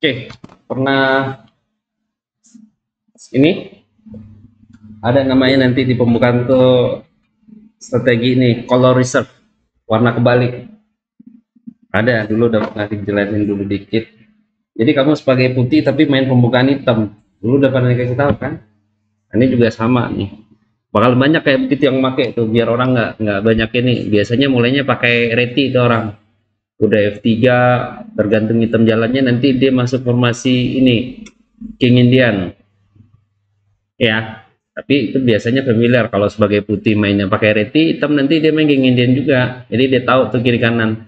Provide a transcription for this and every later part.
Oke, pernah ini ada namanya nanti di pembukaan tuh strategi ini color reserve, warna kebalik. Ada dulu udah pernah dijelasin dulu dikit. Jadi kamu sebagai putih tapi main pembukaan hitam. Dulu udah pernah dikasih tahu kan? Ini juga sama nih. Bakal banyak kayak begitu yang pakai tuh biar orang nggak banyak ini. Biasanya mulainya pakai reti itu orang. Udah F3 tergantung hitam jalannya nanti dia masuk formasi ini King Indian. Ya, tapi itu biasanya familiar kalau sebagai putih mainnya pakai reti, hitam nanti dia main King Indian juga. Jadi dia tahu tuh kiri kanan.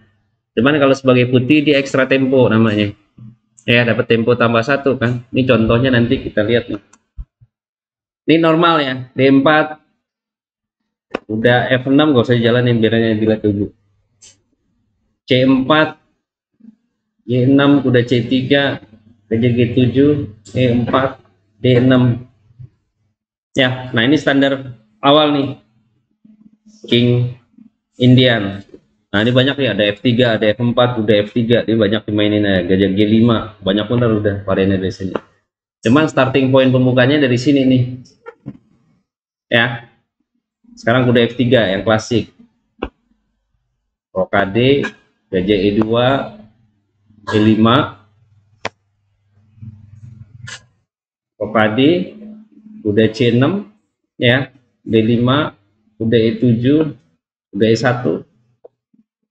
Cuman kalau sebagai putih dia ekstra tempo namanya. Ya, dapat tempo tambah satu kan. Ini contohnya nanti kita lihat nih. Ini normal ya, D4 udah F6 gak usah jalanin biarnya dilihat dulu. C4, Y6 udah C3, raja G7, E4, D6. Ya, nah ini standar awal nih. King Indian. Nah ini banyak ya, ada F3, ada F4, udah F3, ini banyak dimainin ya. Gajah G5, banyak benar udah variannya dari sini. Cuman starting point pembukanya dari sini nih. Ya, sekarang udah F3 yang klasik. Rokade, Gajah E2, E5, Rokade, udah C6, ya, D5, udah E7, udah E1.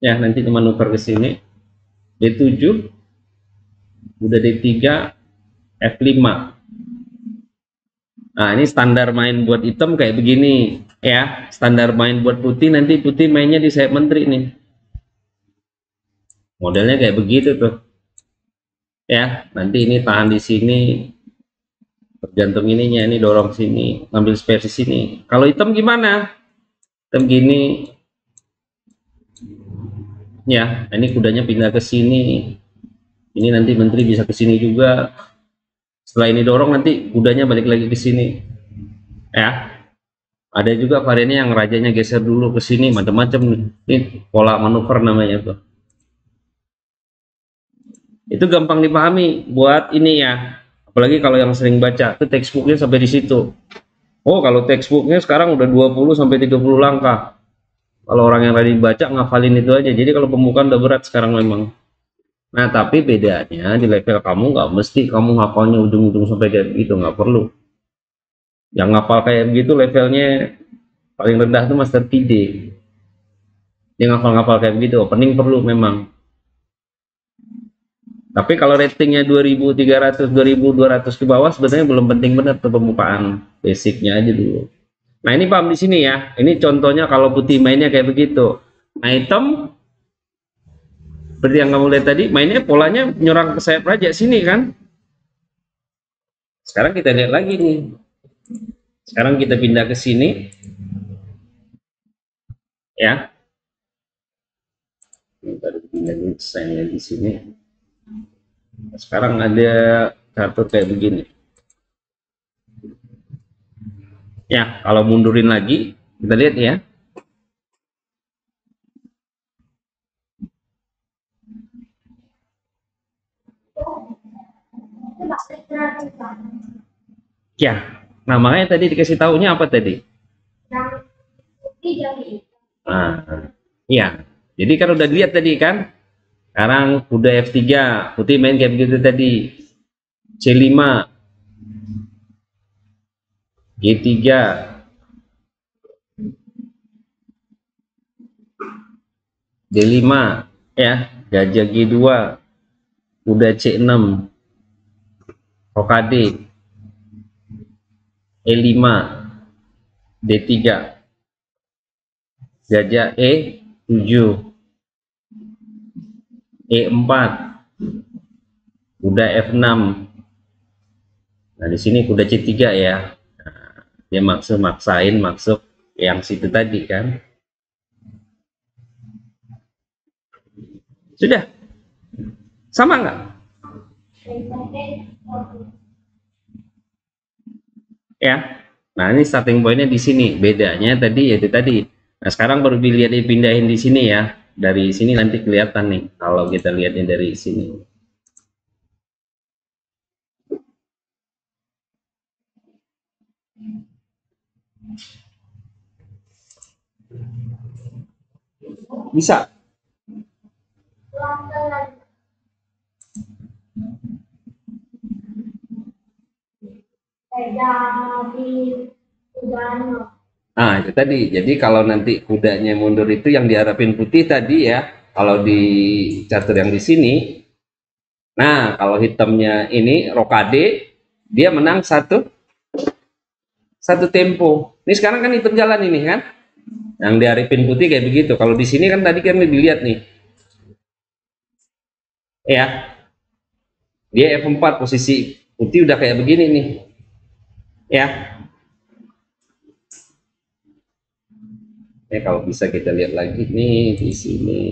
Ya, nanti manuver ke sini. D7, udah D3, F5. Nah, ini standar main buat hitam kayak begini ya. Standar main buat putih nanti putih mainnya di sayap menteri nih. Modelnya kayak begitu tuh. Ya, nanti ini tahan di sini. Tergantung ininya ini dorong sini, ngambil spare di sini. Kalau hitam gimana? Hitam gini. Ya, ini kudanya pindah ke sini. Ini nanti menteri bisa ke sini juga. Setelah ini dorong nanti kudanya balik lagi ke sini. Ya. Ada juga variannya yang rajanya geser dulu ke sini, macam-macam nih. Ini pola manuver namanya tuh. Itu gampang dipahami buat ini ya. Apalagi kalau yang sering baca, itu textbooknya sampai di situ. Oh, kalau textbooknya sekarang udah 20 sampai 30 langkah. Kalau orang yang rajin baca ngafalin itu aja. Jadi kalau pembukaan udah berat sekarang memang. Nah, tapi bedanya di level kamu nggak mesti kamu ngafalnya ujung-ujung sampai kayak gitu, nggak perlu. Yang ngafal kayak begitu levelnya paling rendah itu Master PD. Dia ngafal-ngafal kayak begitu, opening perlu memang. Tapi kalau ratingnya 2300, 2200 ke bawah sebenarnya belum penting benar tuh pembukaan. Basicnya aja dulu. Nah, ini paham di sini ya. Ini contohnya kalau putih mainnya kayak begitu. Nah, hitam seperti yang kamu lihat tadi, mainnya polanya nyerang ke sayap raja sini kan. Sekarang kita lihat lagi nih. Sekarang kita pindah ke sini. Ya. Baru pindah desainnya di sini. Sekarang ada kartu kayak begini. Ya, kalau mundurin lagi, kita lihat ya. Ya, nah makanya tadi dikasih tahunya apa tadi? Nah, iya. Jadi kan udah dilihat tadi kan. Sekarang udah F3, putih main kayak begitu tadi. C5, G3, D5, ya, gajah G2, udah C6, rokade, E5, D3, gajah E7, E4, udah F6. Nah, di sini kuda C3 ya. Nah, dia maksain masuk yang situ tadi kan. Sudah. Sama nggak? Ya. Nah, ini starting pointnya di sini. Bedanya tadi yaitu tadi. Nah, sekarang baru dilihat dipindahin di sini ya. Dari sini nanti kelihatan nih kalau kita lihatnya dari sini. Bisa. Nah, itu tadi. Jadi kalau nanti kudanya mundur itu yang diharapin putih tadi ya. Kalau di catur yang di sini, nah kalau hitamnya ini rokade, dia menang satu tempo. Ini sekarang kan hitam jalan ini kan. Yang diharapin putih kayak begitu. Kalau di sini kan tadi kan dilihat nih. Ya, dia F4 posisi putih udah kayak begini nih. Ya. Kalau bisa kita lihat lagi nih di sini.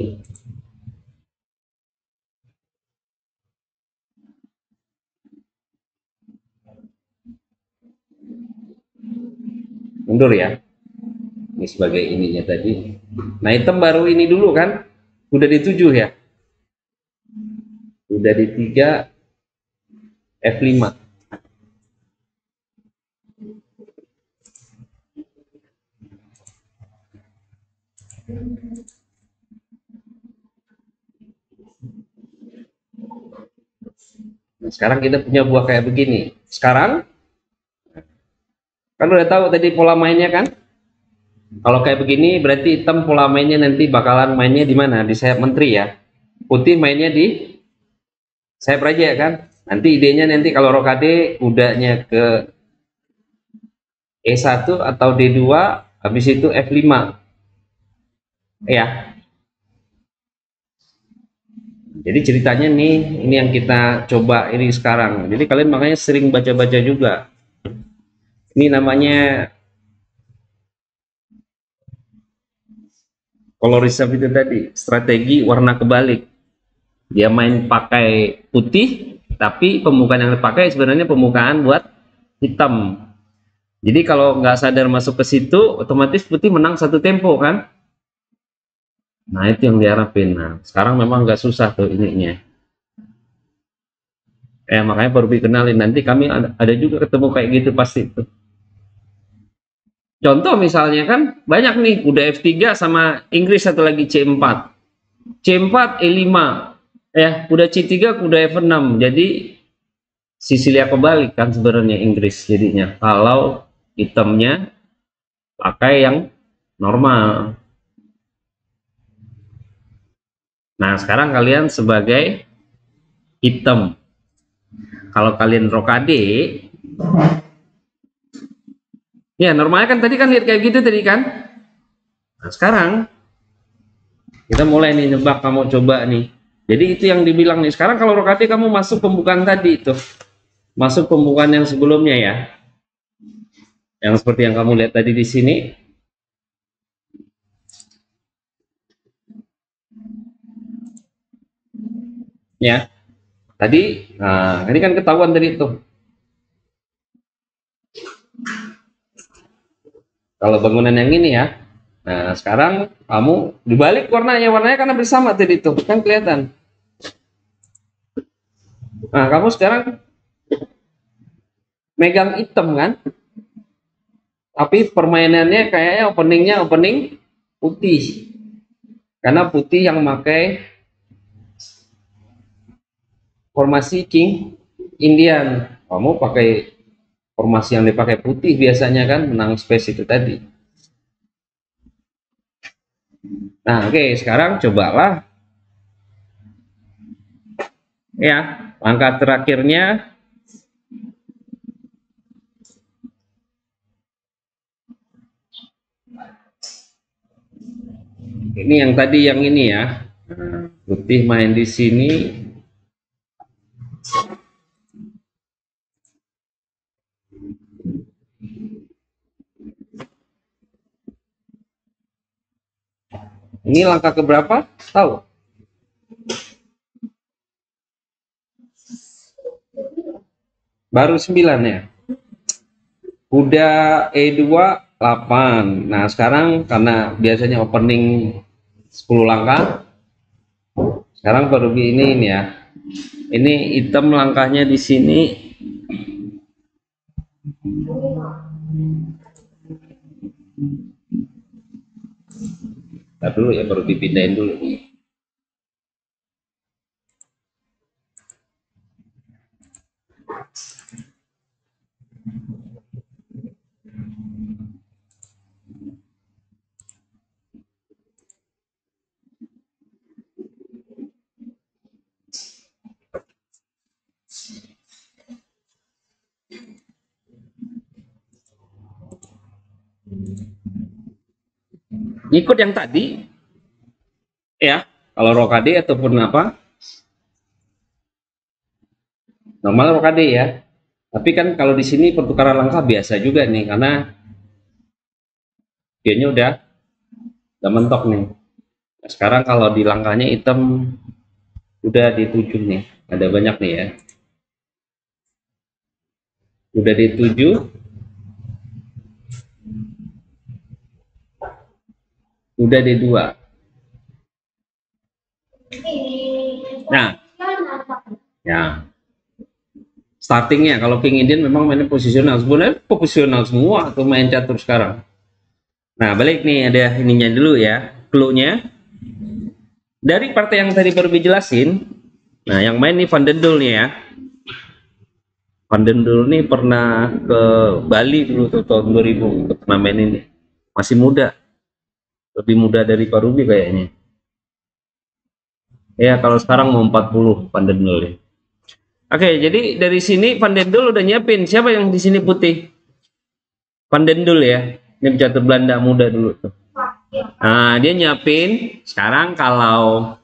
Mundur ya. Ini sebagai ininya tadi. Nah, hitam baru ini dulu kan. Udah di 7 ya. Udah di 3 F5. Nah, sekarang kita punya buah kayak begini. Sekarang kan udah tahu tadi pola mainnya kan? Kalau kayak begini berarti hitam pola mainnya nanti bakalan mainnya di mana? Di sayap menteri ya. Putih mainnya di sayap raja kan? Nanti idenya nanti kalau rokade kudanya ke E1 atau D2, habis itu F5. Ya. Jadi ceritanya nih, ini yang kita coba ini sekarang. Jadi kalian makanya sering baca-baca juga. Ini namanya colorism itu tadi, strategi warna kebalik. Dia main pakai putih, tapi pembukaan yang dipakai sebenarnya pembukaan buat hitam. Jadi kalau nggak sadar masuk ke situ, otomatis putih menang satu tempo kan? Nah itu yang diharapin. Nah sekarang memang nggak susah tuh ininya. Makanya perlu dikenalin. Nanti kami ada juga ketemu kayak gitu pasti tuh. Contoh misalnya kan banyak nih, udah F3 sama Inggris satu lagi C4. C4 E5. Ya, udah C3 udah F6. Jadi Sisilia kebalik kan sebenarnya Inggris jadinya. Kalau hitamnya pakai yang normal. Nah, sekarang kalian sebagai hitam. Kalau kalian rokade, ya normalnya kan tadi kan lihat kayak gitu tadi kan. Nah, sekarang kita mulai nih nebak, kamu coba nih. Jadi itu yang dibilang nih. Sekarang kalau rokade kamu masuk pembukaan tadi itu. Masuk pembukaan yang sebelumnya ya. Yang seperti yang kamu lihat tadi di sini. Ya. Tadi, nah ini kan ketahuan tadi itu. Kalau bangunan yang ini ya. Nah, sekarang kamu dibalik warnanya karena bersama tadi itu, kan kelihatan. Nah, kamu sekarang megang hitam kan? Tapi permainannya kayaknya opening putih. Karena putih yang pakai formasi King Indian. Kamu pakai formasi yang dipakai putih biasanya kan, menang space itu tadi. Nah, oke, sekarang cobalah ya, langkah terakhirnya ini yang tadi yang ini ya. Putih main di sini. Ini langkah keberapa? Tahu? Baru 9 ya. Udah E2 8. Nah, sekarang karena biasanya opening 10 langkah. Sekarang baru ini ya. Ini hitam langkahnya di sini. Ntar dulu ya, baru dipindahin dulu nih. Ikut yang tadi ya, kalau rokade ataupun apa, normal rokade ya. Tapi kan kalau di sini pertukaran langkah biasa juga nih, karena dianya udah mentok nih. Nah, sekarang kalau di langkahnya hitam udah di 7 nih, ada banyak nih ya. Udah di 7, udah di 2. Nah, ya startingnya kalau King Indian memang mainnya posisional, sebenarnya posisional semua atau main catur sekarang. Nah, balik nih, ada ininya dulu ya, clue-nya dari partai yang tadi baru dijelasin. Nah, yang main nih Van den Dul nih ya. Van den Dul nih pernah ke Bali dulu tuh tahun 2000 untuk turnamen ini. Masih muda, lebih muda dari Pak Ruby kayaknya. Ya, kalau sekarang mau 40 Van den Dul ya. Oke, jadi dari sini Van den Dul udah nyiapin. Siapa yang di sini putih? Van den Dul ya. Ini pecatur Belanda muda dulu tuh. Nah, dia nyiapin. Sekarang kalau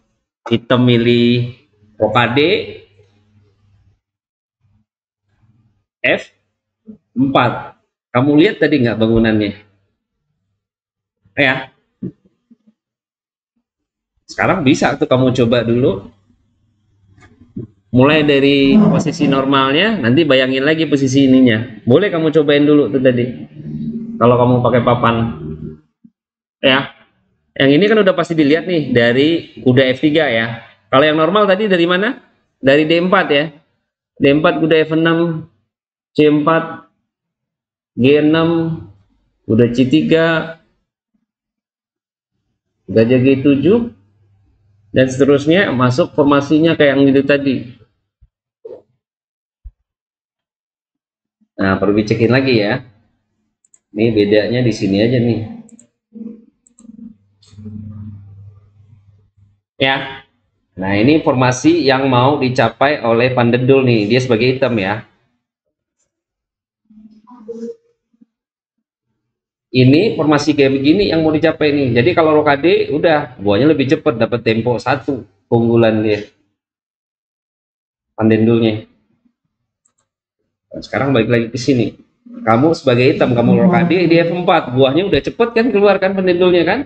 kita milih Rokade F4. Kamu lihat tadi nggak bangunannya? Ya, sekarang bisa tuh kamu coba dulu. Mulai dari posisi normalnya, nanti bayangin lagi posisi ininya. Boleh kamu cobain dulu tuh tadi. Kalau kamu pakai papan. Ya, yang ini kan udah pasti dilihat nih dari kuda F3 ya. Kalau yang normal tadi dari mana? Dari D4 ya. D4 kuda F6, C4, G6, kuda C3, gajah G7, dan seterusnya masuk formasinya kayak yang itu tadi. Nah, perlu dicekin lagi ya. Ini bedanya di sini aja nih. Ya. Nah, ini formasi yang mau dicapai oleh Van den Dul nih. Dia sebagai hitam ya. Ini formasi kayak begini yang mau dicapai nih. Jadi kalau rokade udah buahnya lebih cepat, dapat tempo satu keunggulan dia. Van den Dulnya. Nah, sekarang balik lagi ke sini. Kamu sebagai hitam, kamu rokade di F4, buahnya udah cepet kan keluarkan Van den Dulnya kan?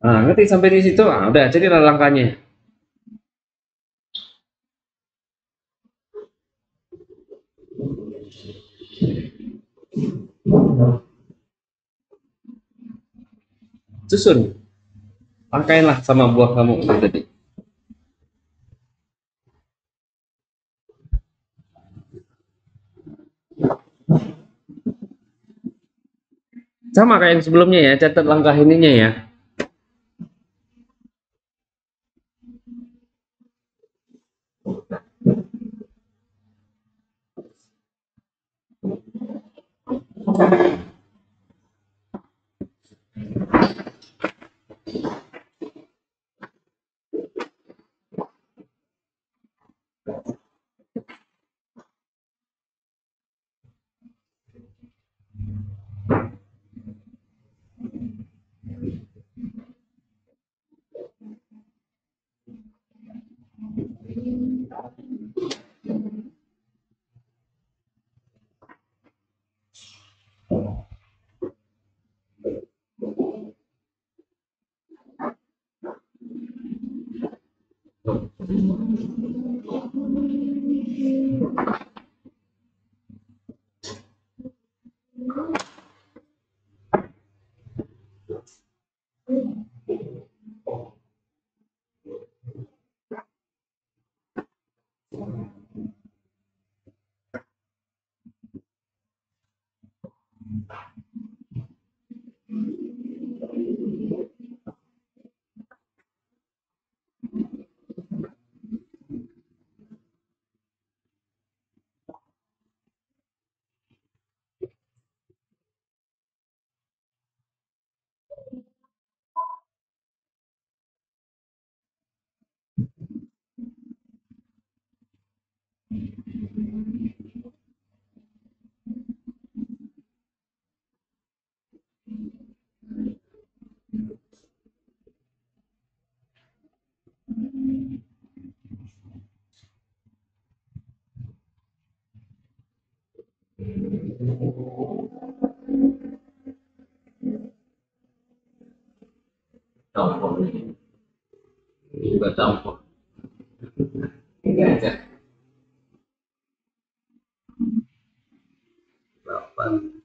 Nah, ngerti sampai di situ? Ah, udah, jadi langkahnya. Susun, langkainlah sama buah kamu tadi. Sama kayak yang sebelumnya ya, catat langkah ininya ya. Campur juga campur ini aja 8.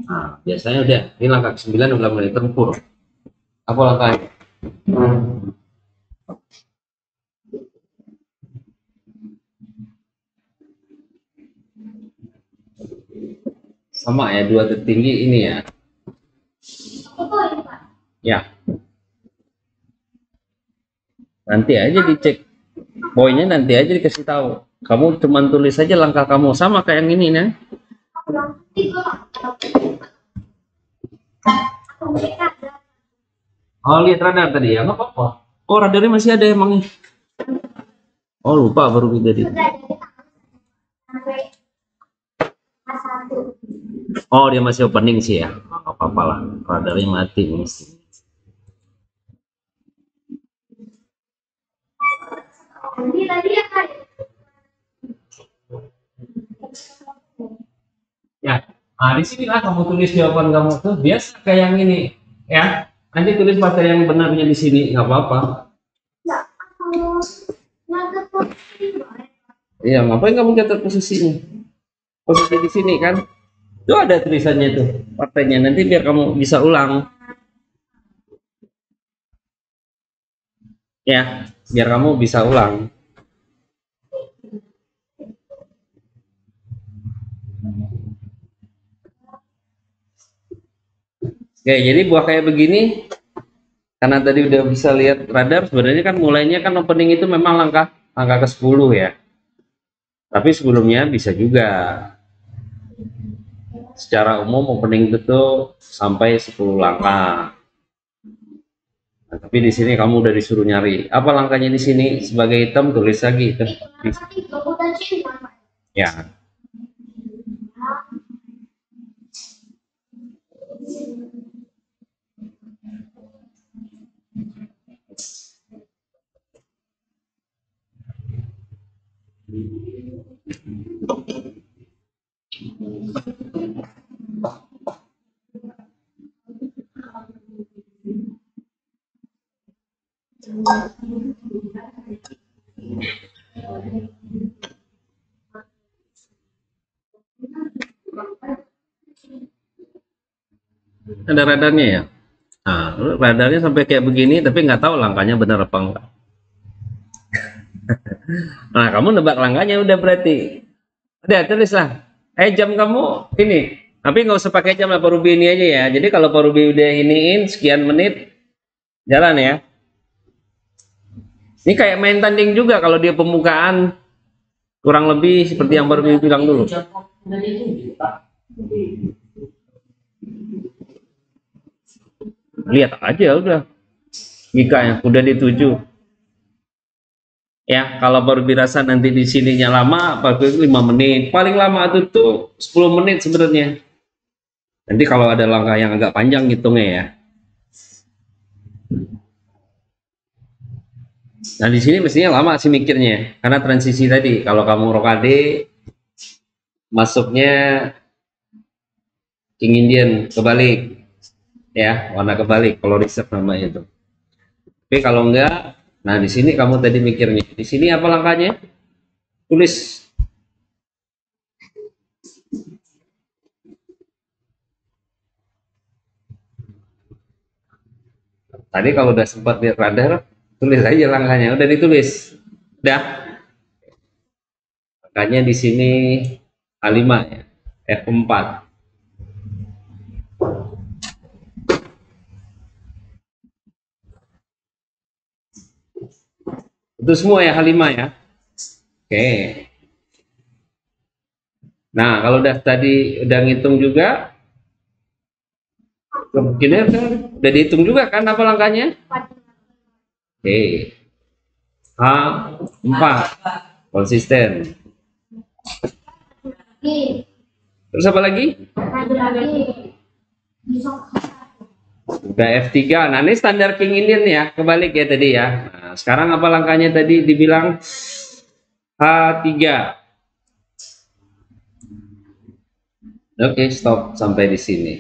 Nah, biasanya udah ini langkah ke-9 udah mulai tempur. Apa langkahnya? Sama ya, dua tertinggi ini ya. Ya, nanti aja dicek poinnya, nanti aja dikasih tahu. Kamu cuman tulis aja langkah kamu sama kayak yang ini nih. Oh, lihat radar tadi ya, nggak apa-apa. Oh, radarnya masih ada emangnya. Oh, lupa baru jadi. Oh, dia masih opening sih ya. Nggak apa-apa lah, radarnya mati mesti. Ya, nah di sini lah kamu tulis jawaban kamu tuh biasa kayak yang ini ya. Nanti tulis pakai yang benarnya di sini, nggak apa-apa. Iya, ngapain kamu catat posisinya? Posisi di sini kan? Itu ada tulisannya tuh partainya. Nanti biar kamu bisa ulang. Ya, biar kamu bisa ulang. Oke, jadi buah kayak begini, karena tadi udah bisa lihat radar, sebenarnya kan mulainya kan opening itu memang langkah ke-10 ya. Tapi sebelumnya bisa juga. Secara umum opening itu sampai 10 langkah. Nah, tapi di sini kamu udah disuruh nyari apa langkahnya di sini sebagai item, tulis lagi itu. Ya. Ada radarnya ya. Nah, radarnya sampai kayak begini tapi nggak tahu langkahnya benar apa enggak. Nah, kamu nebak langkahnya udah berarti. Udah tulislah. Jam kamu ini. Tapi nggak usah pakai jam lah, Parubi ini aja ya. Jadi kalau Parubi udah iniin sekian menit, jalan ya. Ini kayak main tanding juga kalau dia pembukaan kurang lebih seperti yang Parubi bilang dulu. Lihat aja udah. Jika yang udah dituju. Ya, kalau baru dirasa nanti di sininya lama, paling 5 menit. Paling lama itu tuh 10 menit sebenarnya. Nanti kalau ada langkah yang agak panjang hitungnya ya. Nah, di sini mestinya lama sih mikirnya. Karena transisi tadi, kalau kamu rokade masuknya King Indian kebalik. Ya, warna kebalik, kalau reserve namanya itu. Tapi kalau enggak, nah di sini kamu tadi mikirnya. Di sini apa langkahnya? Tulis. Tadi kalau udah sempat lihat radar, tulis aja langkahnya. Udah ditulis. Udah. Makanya di sini A5 ya. F4. Itu semua ya H5 ya. Oke. Nah, kalau udah tadi udah ngitung juga, kemungkinan kan udah dihitung juga kan apa langkahnya? Oke. H4 konsisten. Terus apa lagi? Udah F3. Nah, ini standar King Indian ya, kebalik ya tadi ya. Nah, sekarang apa langkahnya tadi dibilang H3. Oke, stop sampai di sini.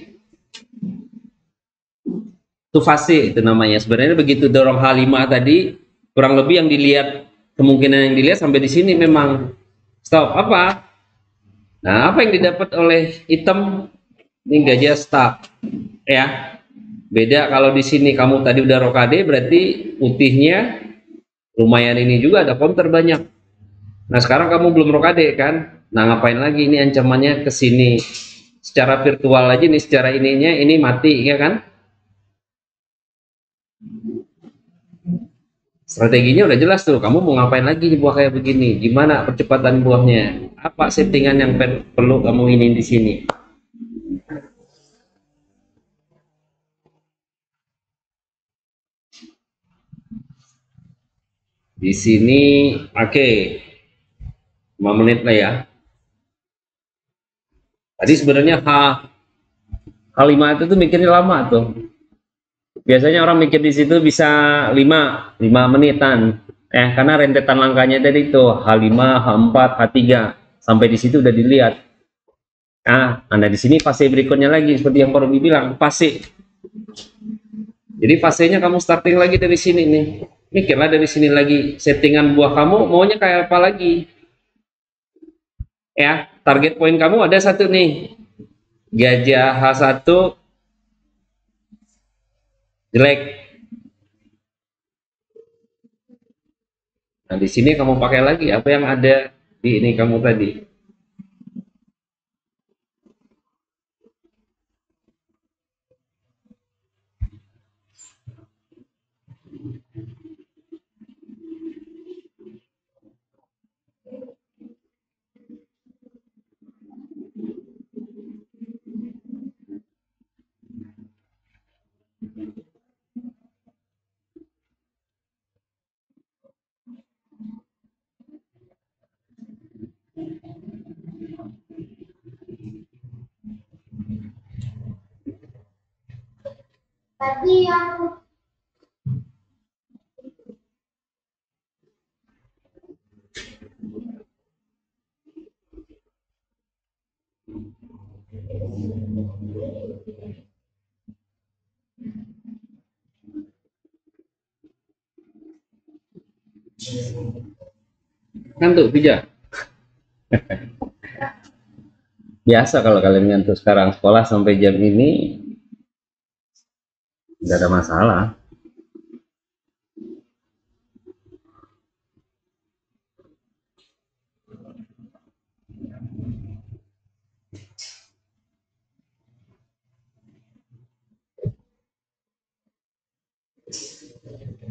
Itu fase itu namanya. Sebenarnya begitu dorong H5 tadi, kurang lebih yang dilihat, kemungkinan yang dilihat sampai di sini memang stop. Apa? Nah, apa yang didapat oleh item? Ini gajah stuck ya. Beda kalau di sini kamu tadi udah rokade, berarti putihnya lumayan ini juga ada counter banyak. Nah, sekarang kamu belum rokade kan? Nah, ngapain lagi ini ancamannya ke sini? Secara virtual aja nih, secara ininya ini mati ya kan? Strateginya udah jelas tuh, kamu mau ngapain lagi di buah kayak begini? Gimana percepatan buahnya? Apa settingan yang perlu kamu ini di sini? Di sini, oke, 5 menit lah ya. Tadi sebenarnya H5 itu tuh mikirnya lama tuh. Biasanya orang mikir di situ bisa 5 menitan. Karena rentetan langkahnya tadi itu H5, H4, H3. Sampai di situ udah dilihat. Nah di sini fase berikutnya lagi seperti yang Pak Robi bilang, fase. Jadi fasenya kamu starting lagi dari sini nih. Mikirlah dari sini lagi settingan buah kamu maunya kayak apa lagi. Target poin kamu ada satu nih. Gajah H1 jelek. Nah, di sini kamu pakai lagi apa yang ada di ini kamu tadi. Tadi yang Ngantuk pijak. Biasa kalau kalian ngantuk sekarang sekolah sampai jam ini nggak ada masalah.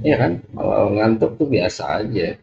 Iya kan? Kalau ngantuk tuh biasa aja.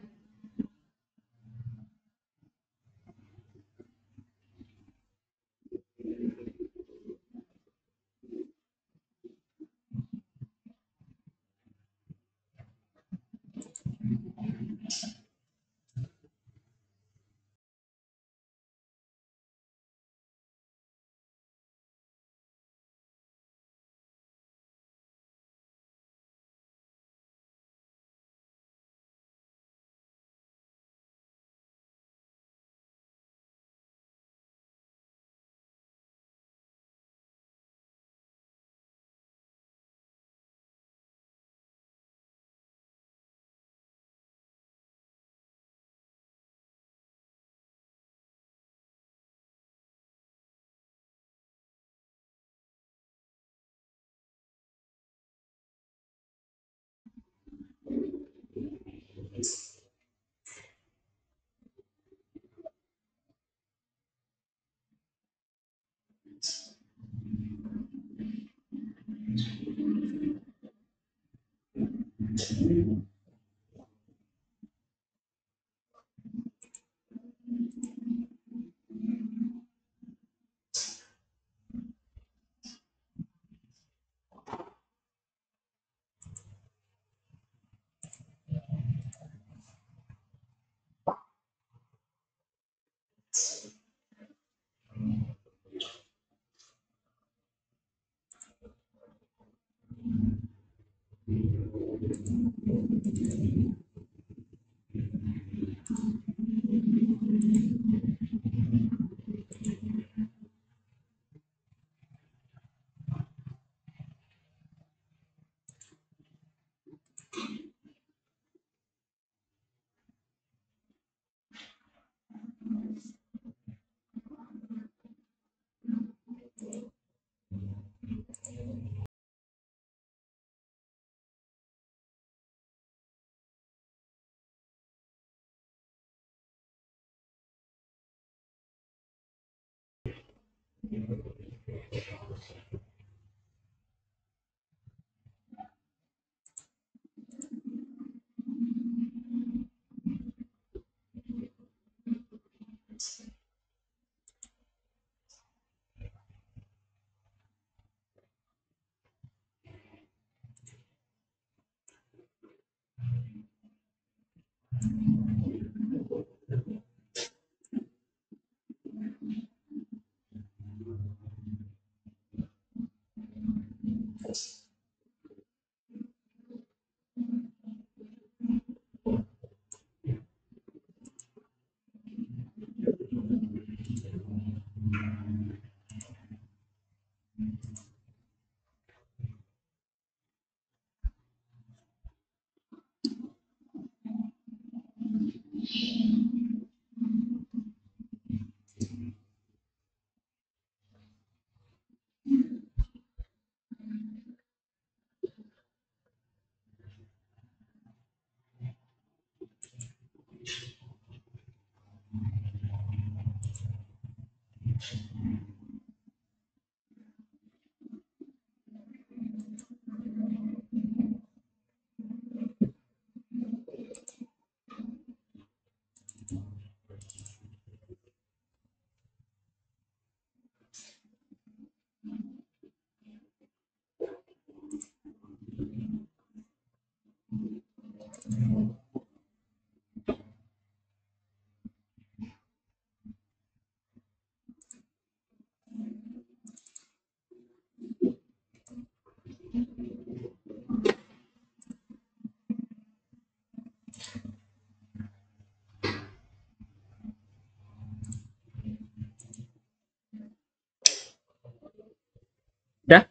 Udah?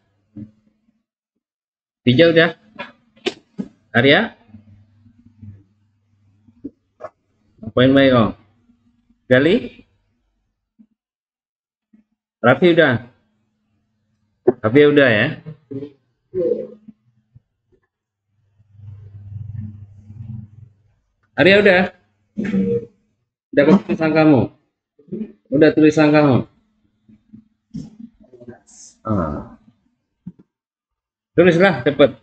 Hijau udah? Arya? Apain baik oh? Gali? Raffi udah? Raffi udah ya? Arya udah? Udah ke tulisan kamu? Udah tulisan kamu? Ah. Tulislah cepet.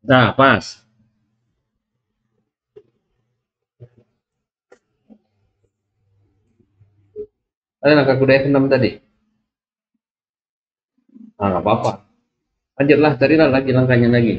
Nah, pas. Ada langkah kuda F6 tadi. Ah, nggak apa-apa. Lanjutlah, carilah lagi langkahnya lagi.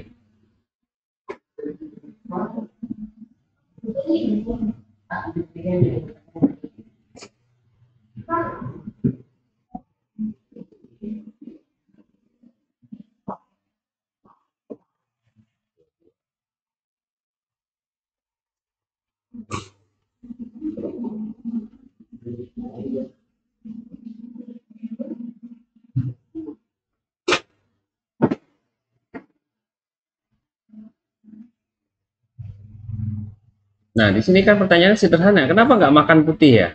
Nah, di sini kan pertanyaannya sederhana. Kenapa nggak makan putih ya?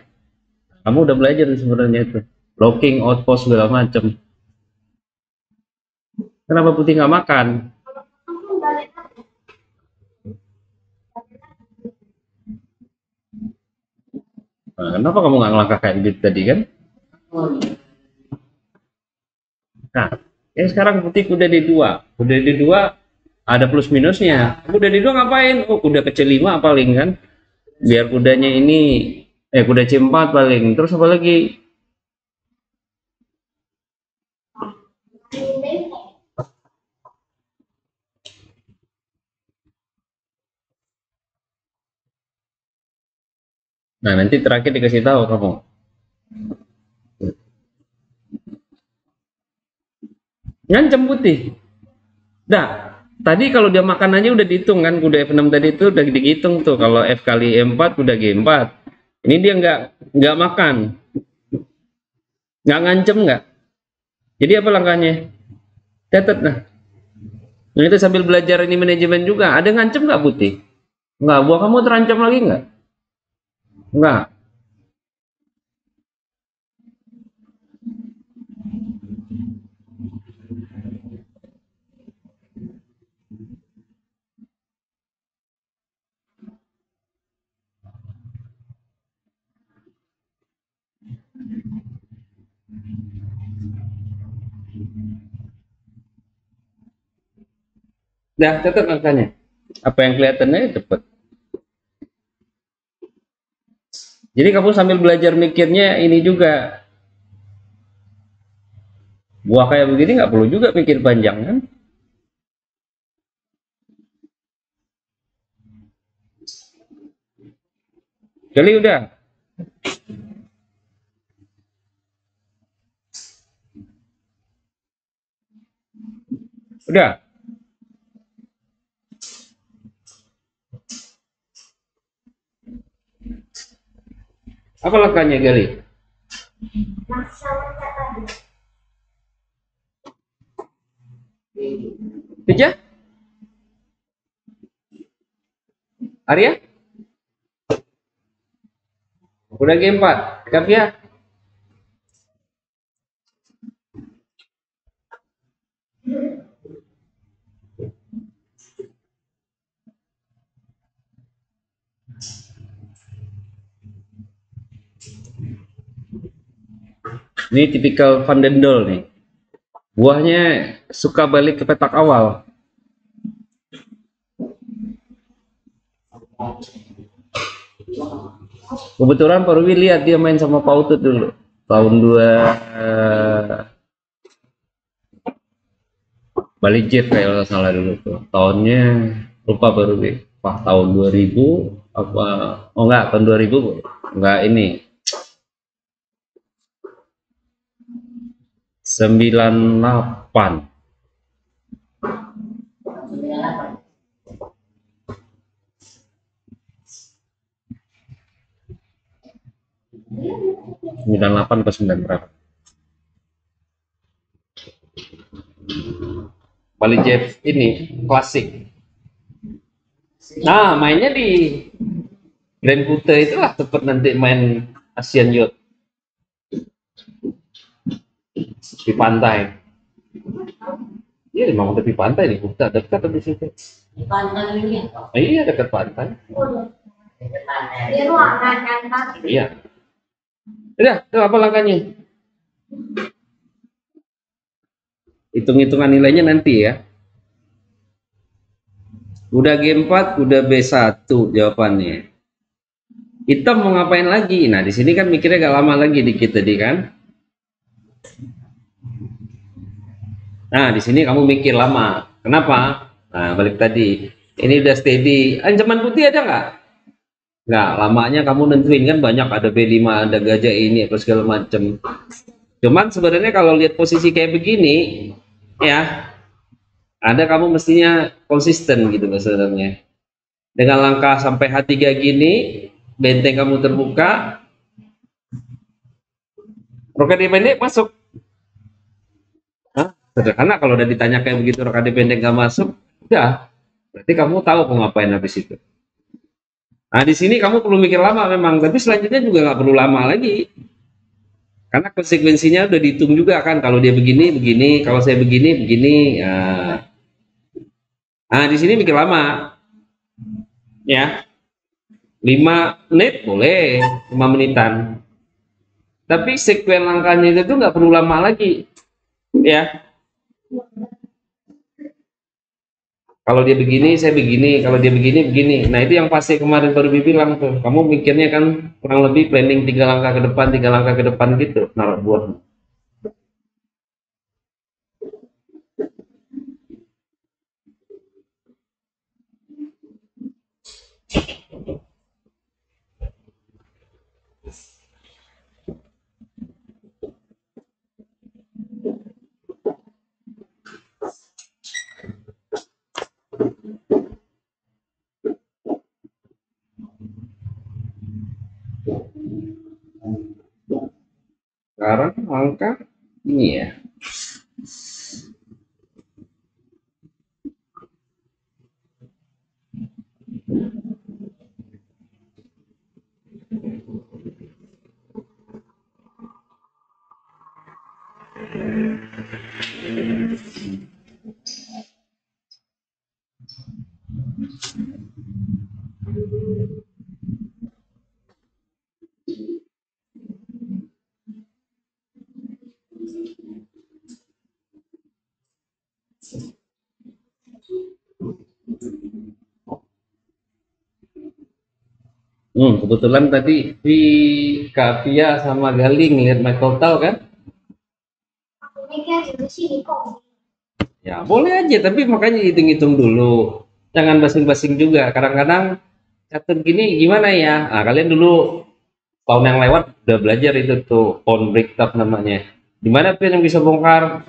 Kamu udah belajar sebenarnya itu. Blocking, outpost, segala macam. Kenapa putih nggak makan? Nah, kenapa kamu nggak ngelangkah kayak gitu tadi kan? Nah, Yang sekarang putih kuda D2. Kuda D2 ada plus minusnya. Kuda D2 ngapain? Oh, kuda kecil 5 paling kan. Biar kudanya ini kuda C4 paling. Terus apa lagi? Nah, nanti terakhir dikasih tahu kamu. Ngancam putih. Nah, tadi kalau dia makanannya udah dihitung kan, kuda F6 tadi itu udah dihitung tuh. Kalau F kali E4 kuda G4. Ini dia nggak makan. Nggak ngancem nggak. Jadi apa langkahnya? Catat nah. Nah itu sambil belajar ini manajemen juga. Ada ngancem nggak putih? Nggak. Buah kamu terancam lagi nggak? Nggak. Dah catat angkanya. Apa yang kelihatannya cepet. Jadi kamu sambil belajar mikirnya ini juga. Buah kayak begini nggak perlu juga mikir panjang kan? Kali udah. Udah. Apa langkahnya Gali? Tiga? Arya? Udah G4. Siap ya? Ini tipikal Van den Dol nih. Buahnya suka balik ke petak awal. Kebetulan Pak Ruby lihat dia main sama Pak Utut dulu. Tahun 2 Bali Jet kayak nggak salah dulu tuh. Tahunnya lupa Pak Ruby. Wah, tahun 2000 apa? Oh enggak, tahun 2000 enggak ini. 98. 98 ke 9 berapa? Bali Jet ini klasik. Nah, mainnya di Grand Kute itulah tempat nanti main Asian Youth di pantai. Iya, memang tepi pantai di Kuta, dekat di situ. Di pantai ini ya? Iya, dekat pantai. Dekat pantai. Di ruangan kan? Iya. Udah, itu apa langkahnya? Hitung-hitungan nilainya nanti ya. Udah G4, udah B1 jawabannya. Hitam mau ngapain lagi? Nah, di sini kan mikirnya agak lama lagi dikit tadi kan. Nah, di sini kamu mikir lama. Kenapa? Nah, balik tadi. Ini udah steady. Ancaman putih ada nggak? Nggak, lamanya kamu nentuin kan banyak. Ada B5, ada gajah ini, apa segala macam. Cuman sebenarnya kalau lihat posisi kayak begini, ya, ada kamu mestinya konsisten gitu sebenarnya. Dengan langkah sampai H3 gini, benteng kamu terbuka, rokade pendek masuk. Hah? Sederhana kalau udah ditanya kayak begitu rokade pendek nggak masuk, udah, berarti kamu tahu mau ngapain habis itu. Nah di sini kamu perlu mikir lama memang, tapi selanjutnya juga nggak perlu lama lagi, karena konsekuensinya udah dihitung juga kan. Kalau dia begini begini, kalau saya begini begini. Nah di sini mikir lama, ya. 5 menit boleh, 5 menitan. Tapi sekuen langkahnya itu nggak perlu lama lagi, ya. Kalau dia begini, saya begini. Kalau dia begini, begini. Nah, itu yang pasti kemarin baru bilang tuh. Kamu mikirnya kan kurang lebih planning 3 langkah ke depan, 3 langkah ke depan gitu. Naruh buah. Sekarang angka ini ya. Kebetulan tadi di Kavia sama Galing lihat Michael Tau kan? Ya boleh aja, tapi makanya hitung-hitung dulu. Jangan basing-basing juga. Kadang-kadang catur gini gimana ya? Nah, kalian dulu tahun yang lewat udah belajar itu tuh pawn breakup namanya. Dimana pin yang bisa bongkar?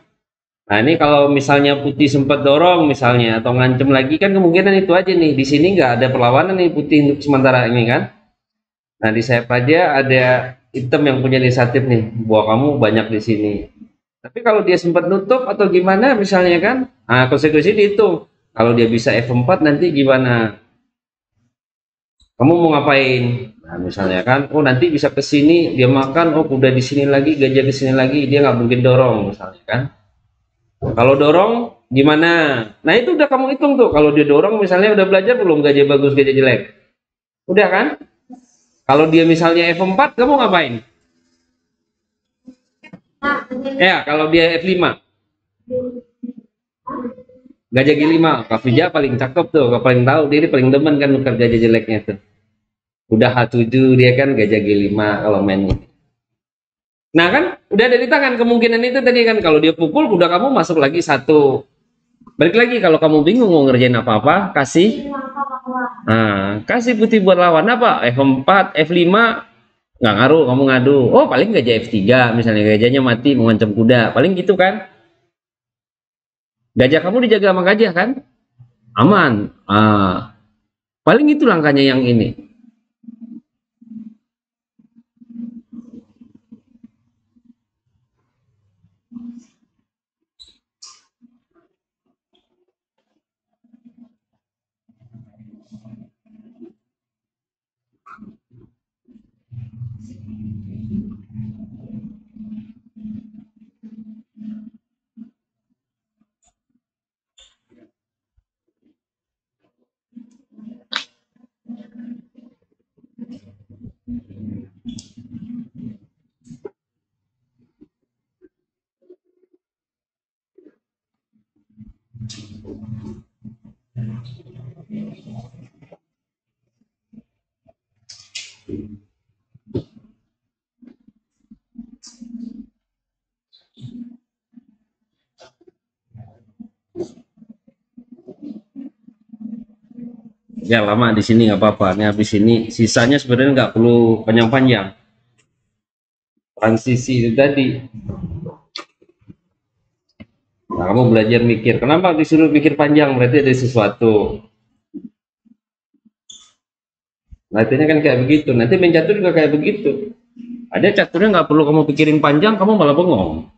Nah ini kalau misalnya putih sempat dorong misalnya atau ngancem lagi kan kemungkinan itu aja nih. Di sini nggak ada perlawanan nih putih untuk sementara ini kan. Nah di sayap aja ada hitam yang punya inisiatif nih. Buah kamu banyak di sini. Tapi kalau dia sempat nutup atau gimana misalnya kan, nah konsekuensi dihitung. Kalau dia bisa F4 nanti gimana? Kamu mau ngapain? Nah misalnya kan, oh nanti bisa ke sini dia makan, oh udah di sini lagi, gajah ke sini lagi, dia nggak mungkin dorong misalnya kan. Kalau dorong gimana? Nah itu udah kamu hitung tuh. Kalau dia dorong misalnya udah belajar belum gajah bagus, gajah jelek? Udah kan? Kalau dia misalnya F4, kamu ngapain? Ya, kalau dia F5, gajah G5, Kavija paling cakep tuh, paling tahu dia paling demen kan nukar gajah jeleknya tuh. Udah H7 dia kan gajah G5 kalau main. Nah kan udah ada di tangan kemungkinan itu tadi kan kalau dia pukul udah kamu masuk lagi satu. Balik lagi kalau kamu bingung mau ngerjain apa-apa, kasih putih buat lawan apa? F4, F5 nggak ngaruh kamu ngadu. Oh paling gajah F3 misalnya gajahnya mati mengancam kuda. Paling gitu kan. Gajah kamu dijaga sama gajah kan? Aman. Paling itu langkahnya yang ini. Ya lama di sini nggak apa-apa. Nih habis ini sisanya sebenarnya nggak perlu panjang-panjang. Transisi itu tadi. Nah, kamu belajar mikir. Kenapa disuruh mikir panjang? Berarti ada sesuatu. Latihannya kan kayak begitu. Nanti main catur juga kayak begitu. Ada caturnya nggak perlu kamu pikirin panjang, kamu malah bengong.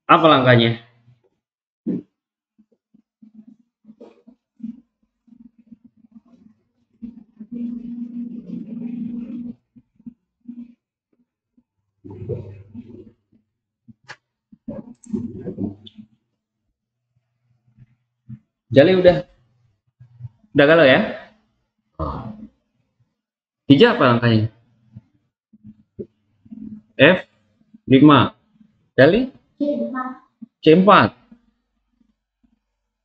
Apa langkahnya? Jali udah galau ya? Hijau apa langkahnya? F5. Jali? C4.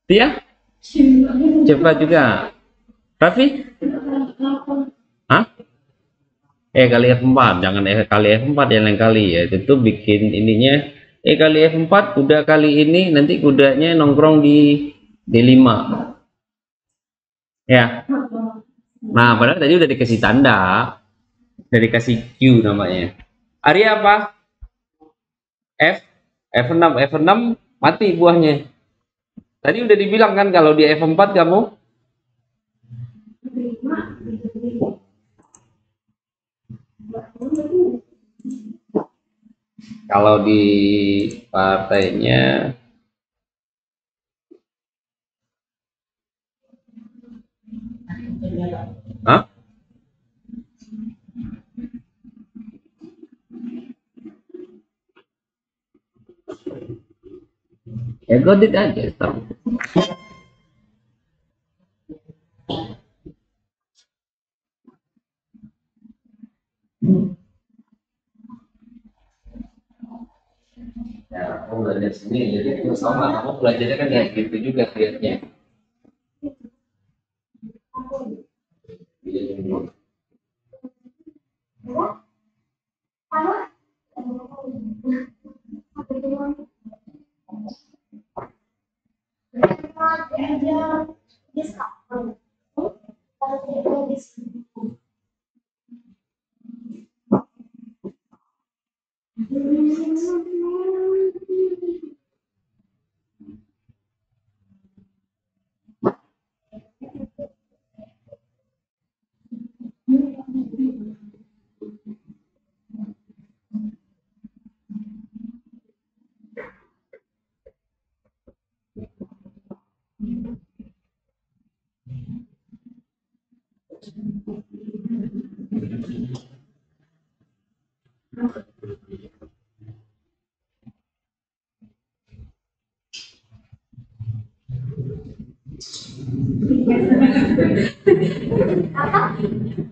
Tia? C4 juga. Raffi? Hah? Kali F4, jangan kali F4 yang lain kali ya. Itu bikin ininya kali F4, kuda kali ini nanti kudanya nongkrong di D5. Ya. Nah, padahal tadi udah dikasih tanda. Udah dikasih Q namanya. Arya apa? F6, F6 mati buahnya. Tadi udah dibilang kan kalau di F4 kamu kalau di partainya hah? Ya godit aja stop. Ya, kamu belajar sini jadi itu sama kamu belajarnya kan kayak gitu juga lihatnya.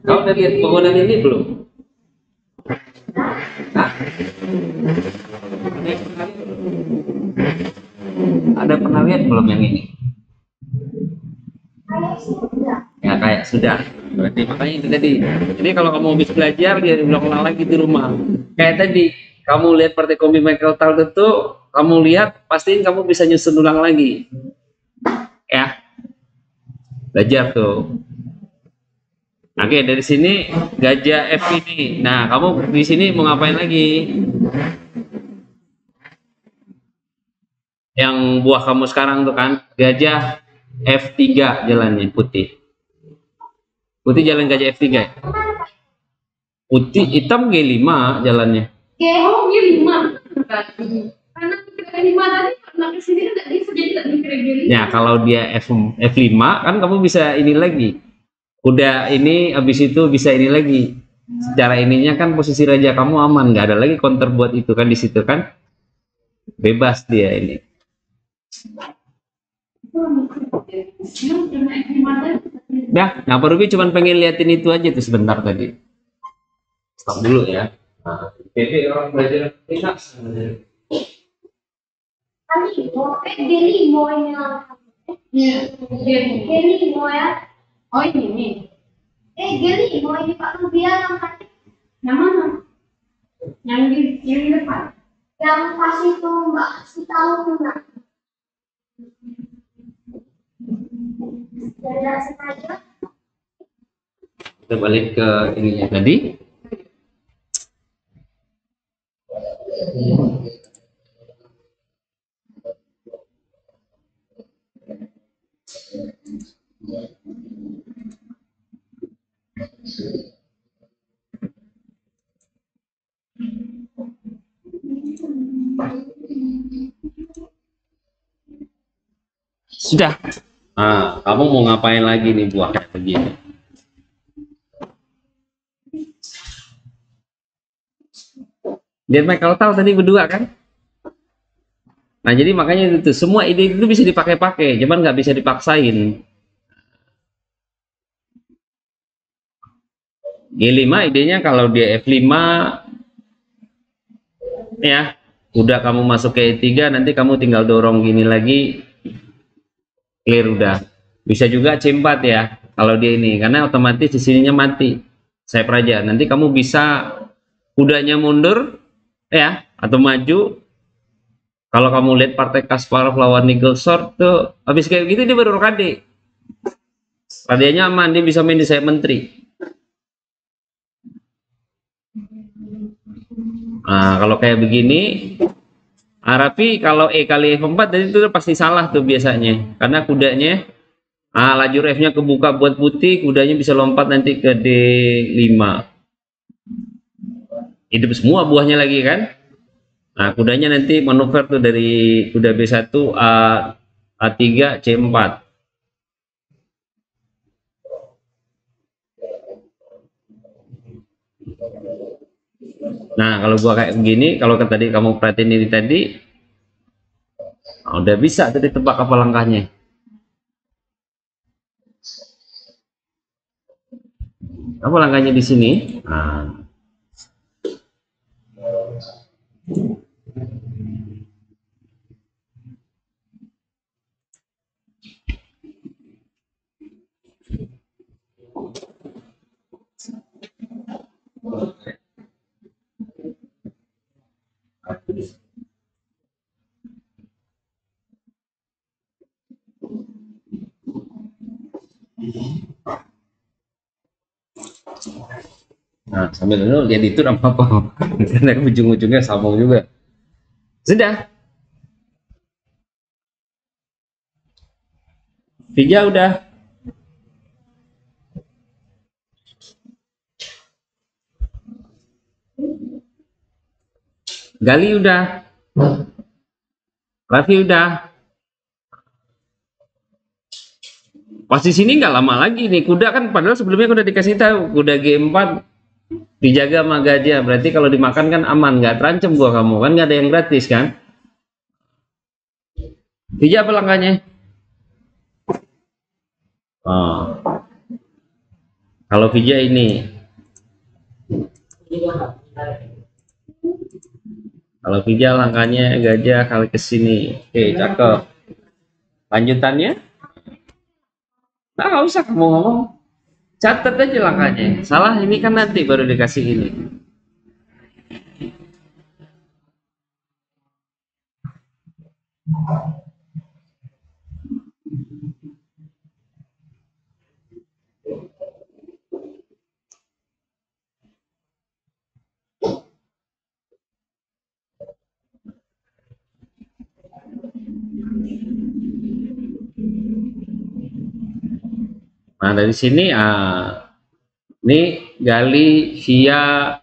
Kau udah lihat bangunan ini belum? Hah? Ada pernah lihat belum yang ini? Ya kayak sudah. berarti makanya itu tadi. Jadi kalau kamu habis belajar dia ulang-ulang lagi di rumah. Kayak tadi kamu lihat partai kombi Michael Tal itu, kamu lihat pastiin kamu bisa nyusun ulang lagi. Ya. Belajar tuh. Oke, dari sini gajah F ini. Nah, kamu di sini mau ngapain lagi? Yang buah kamu sekarang tuh kan gajah F3 jalannya putih. Putih jalan gajah F3 ya? Putih hitam G5 jalannya. Oh, G5. Karena G5 tadi karena kesini kan tidak bisa jadi tidak mikir G5. Ya, kalau dia F5 kan kamu bisa ini lagi. Udah ini habis itu bisa ini lagi. Secara ininya kan posisi raja kamu aman, nggak ada lagi counter buat itu kan di situ kan. Bebas dia ini. Ya, nah Pak Ruby cuma pengen liatin itu aja tuh sebentar tadi. Stop dulu ya. Nah, PP orang belajar enak. G5 ya. Oh ini. G5 ini Pak Rubian angkat. Yang mana? Yang di depan. Yang pas itu Mbak kasih tahu Mbak. Kita balik ke ininya tadi. Sudah. Nah, kamu mau ngapain lagi nih buah kayak begini? Dia Michael tahu tadi berdua kan? Nah, jadi makanya itu semua ide itu bisa dipakai-pakai, cuman nggak bisa dipaksain. G5 idenya kalau dia F5 ya, udah kamu masuk ke E3 nanti kamu tinggal dorong gini lagi clear udah. Bisa juga C4 ya kalau dia ini karena otomatis di sininya mati. Saya raja. Nanti kamu bisa kudanya mundur ya atau maju. Kalau kamu lihat partai Kasparov lawan Nigel Short tuh habis kayak gitu dia baru rokade. Radenya aman, dia bisa main di sayap menteri. Nah, kalau kayak begini Rafi kalau E kali F4 tadi itu pasti salah tuh biasanya karena kudanya lajur F-nya kebuka buat putih, kudanya bisa lompat nanti ke D5. Hidup semua buahnya lagi kan. Nah, kudanya nanti manuver tuh dari kuda B1 A3 C4. Nah, kalau gua kayak begini, kalau tadi kamu perhatiin ini tadi udah bisa tuh ditebak apa langkahnya. Apa langkahnya di sini? Nah, sambil dulu lihat itu apa karena ujung-ujungnya sambung juga. Sudah. Tiga udah. Gali udah. Raffi udah. Pas di sini nggak lama lagi nih kuda kan padahal sebelumnya udah dikasih tahu kuda G4 dijaga sama gajah berarti kalau dimakan kan aman nggak terancam gua kamu kan nggak ada yang gratis kan. Tiga apa langkahnya? Kalau Vija ini kalau Vija langkahnya gajah kali ke sini. Oke, cakep. Lanjutannya? Nah, nggak usah kamu ngomong. Catat aja langkahnya. Salah ini kan nanti baru dikasih ini. Nah, dari sini ini gali via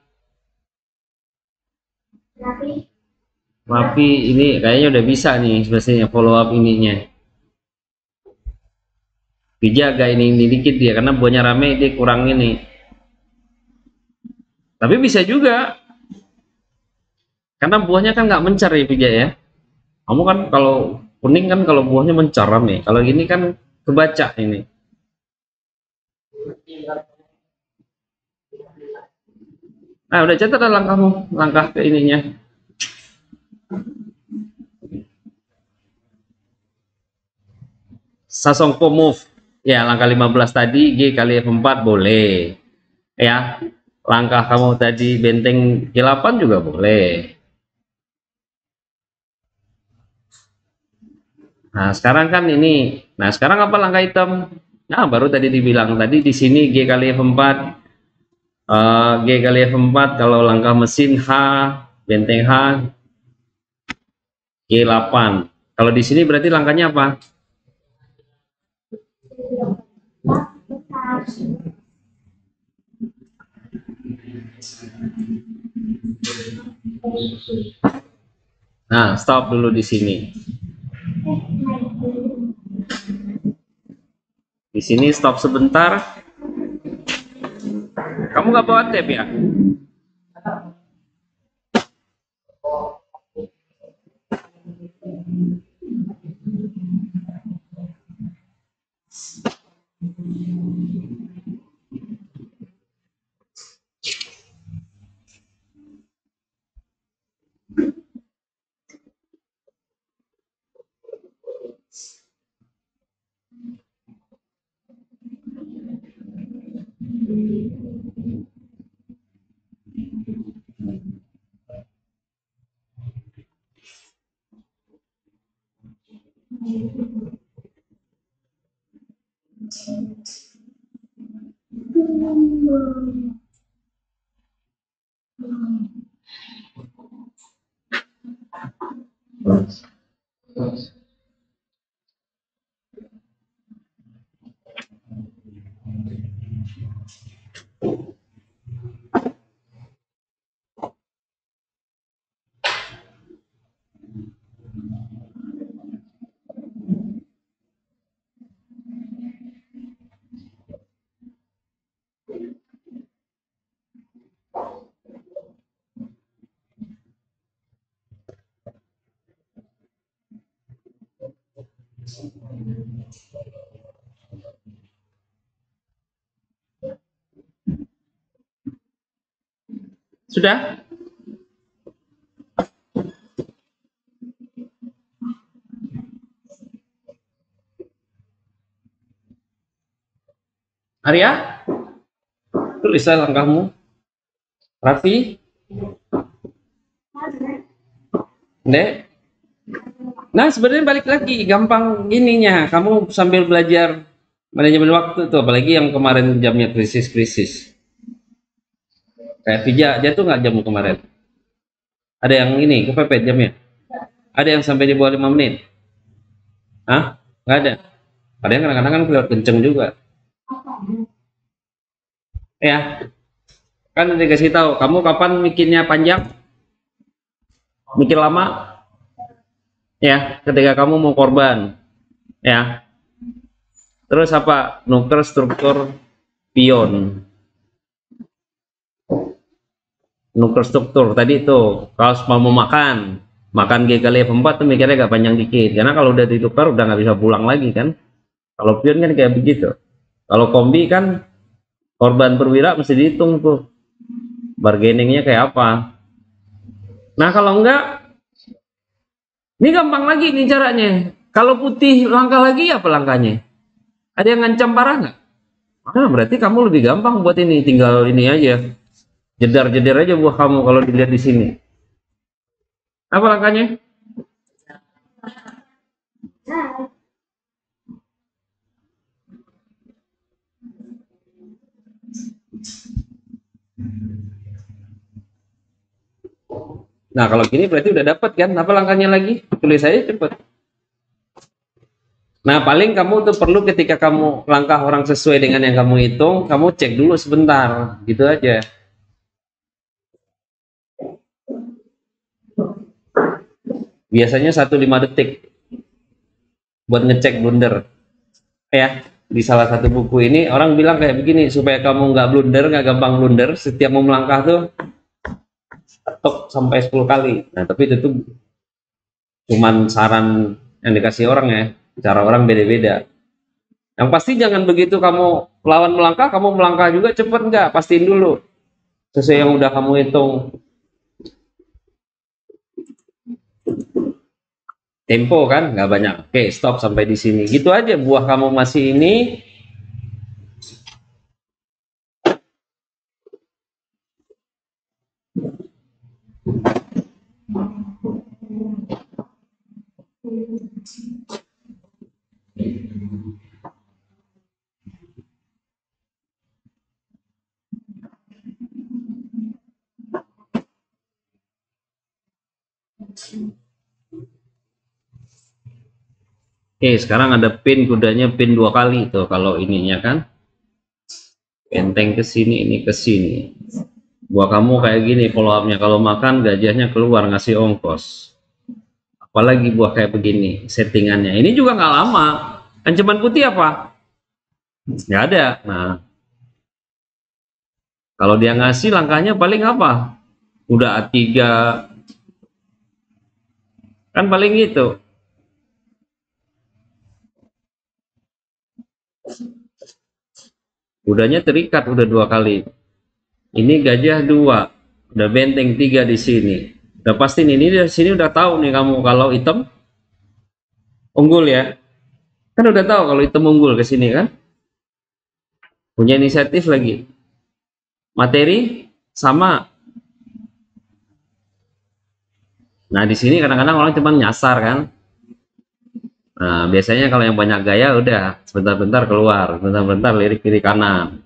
Mapi, ini kayaknya udah bisa nih sebenarnya follow up ininya. Dijaga ini dikit dia karena buahnya rame, dia kurang ini. Tapi bisa juga karena buahnya kan nggak mencar ya Pija ya. Kamu kan kalau kuning kan kalau buahnya mencar rame. Kalau gini kan kebaca ini. Nah, udah catat langkahmu, langkah ke ininya. Sasongko move. Ya, langkah 15 tadi G kali F4 boleh. Ya, langkah kamu tadi benteng G8 juga boleh. Nah, sekarang kan ini. Nah, sekarang apa langkah hitam? Nah, baru tadi dibilang tadi di sini G kali F4. G kali F4 kalau langkah mesin H, benteng H, G8. Kalau di sini berarti langkahnya apa? Nah, stop dulu di sini. Di sini stop sebentar. Kamu nggak bawa tape ya? Sudah? Arya? Tulislah langkahmu. Raffi? Dek? Nah, sebenarnya balik lagi, gampang ininya. Kamu sambil belajar manajemen waktu tuh, apalagi yang kemarin jamnya krisis-krisis. Kayak Vija, jatuh nggak jammu kemarin? Ada yang ini, kepepet jamnya? Ada yang sampai di bawah 5 menit? Hah? Nggak ada? Ada yang kadang-kadang kan kelihatan kenceng juga. Ya, kan dikasih tahu, kamu kapan mikirnya panjang? Mikir lama? Ya, ketika kamu mau korban. Ya. Terus apa? Nuker struktur pion. Nuker struktur tadi itu kalau mau makan G kali F4 tuh mikirnya agak panjang dikit karena kalau udah ditukar udah nggak bisa pulang lagi kan. Kalau pion kan kayak begitu. Kalau kombi kan korban perwira mesti dihitung tuh bargainingnya kayak apa. Nah kalau enggak ini gampang lagi nih caranya. Kalau putih langkah lagi apa langkahnya? Ada yang ngancam parah nggak? Berarti kamu lebih gampang buat ini, tinggal ini aja. Jedar-jedar aja buah kamu kalau dilihat di sini. Apa langkahnya? Nah, Nah, kalau gini berarti udah dapat kan? Apa langkahnya lagi? Tulis aja cepet. Nah, paling kamu tuh perlu ketika kamu langkah orang sesuai dengan yang kamu hitung, kamu cek dulu sebentar, gitu aja. Biasanya 1-5 detik buat ngecek blunder. Ya, di salah satu buku ini orang bilang kayak begini, supaya kamu nggak blunder, nggak gampang blunder, setiap mau melangkah tuh ketok sampai 10 kali. Nah, tapi itu tuh cuman saran yang dikasih orang ya, cara orang beda-beda. Yang pasti jangan begitu kamu lawan melangkah, kamu melangkah juga cepet nggak, pastiin dulu sesuai yang udah kamu hitung. Tempo kan nggak banyak, oke stop sampai di sini, gitu aja. Buah kamu masih ini. Oke, sekarang ada pin kudanya, pin 2 kali tuh kalau ininya kan. Benteng ke sini, ini ke sini. Buah kamu kayak gini follow up-nya, kalau makan gajahnya keluar ngasih ongkos. Apalagi buah kayak begini settingannya. Ini juga nggak lama. Ancaman putih apa? Nggak ada. Nah, kalau dia ngasih langkahnya paling apa? Udah A3. Kan paling gitu. Udahnya terikat udah 2 kali. Ini gajah 2, udah benteng 3 di sini. Udah pasti nih, ini dari sini udah tahu nih kamu kalau hitam unggul ya. Kan udah tahu kalau hitam unggul ke sini kan. Punya inisiatif lagi. Materi sama. Nah, di sini kadang-kadang orang cuma nyasar kan. Nah, biasanya kalau yang banyak gaya udah sebentar-bentar keluar, sebentar-bentar lirik kiri kanan.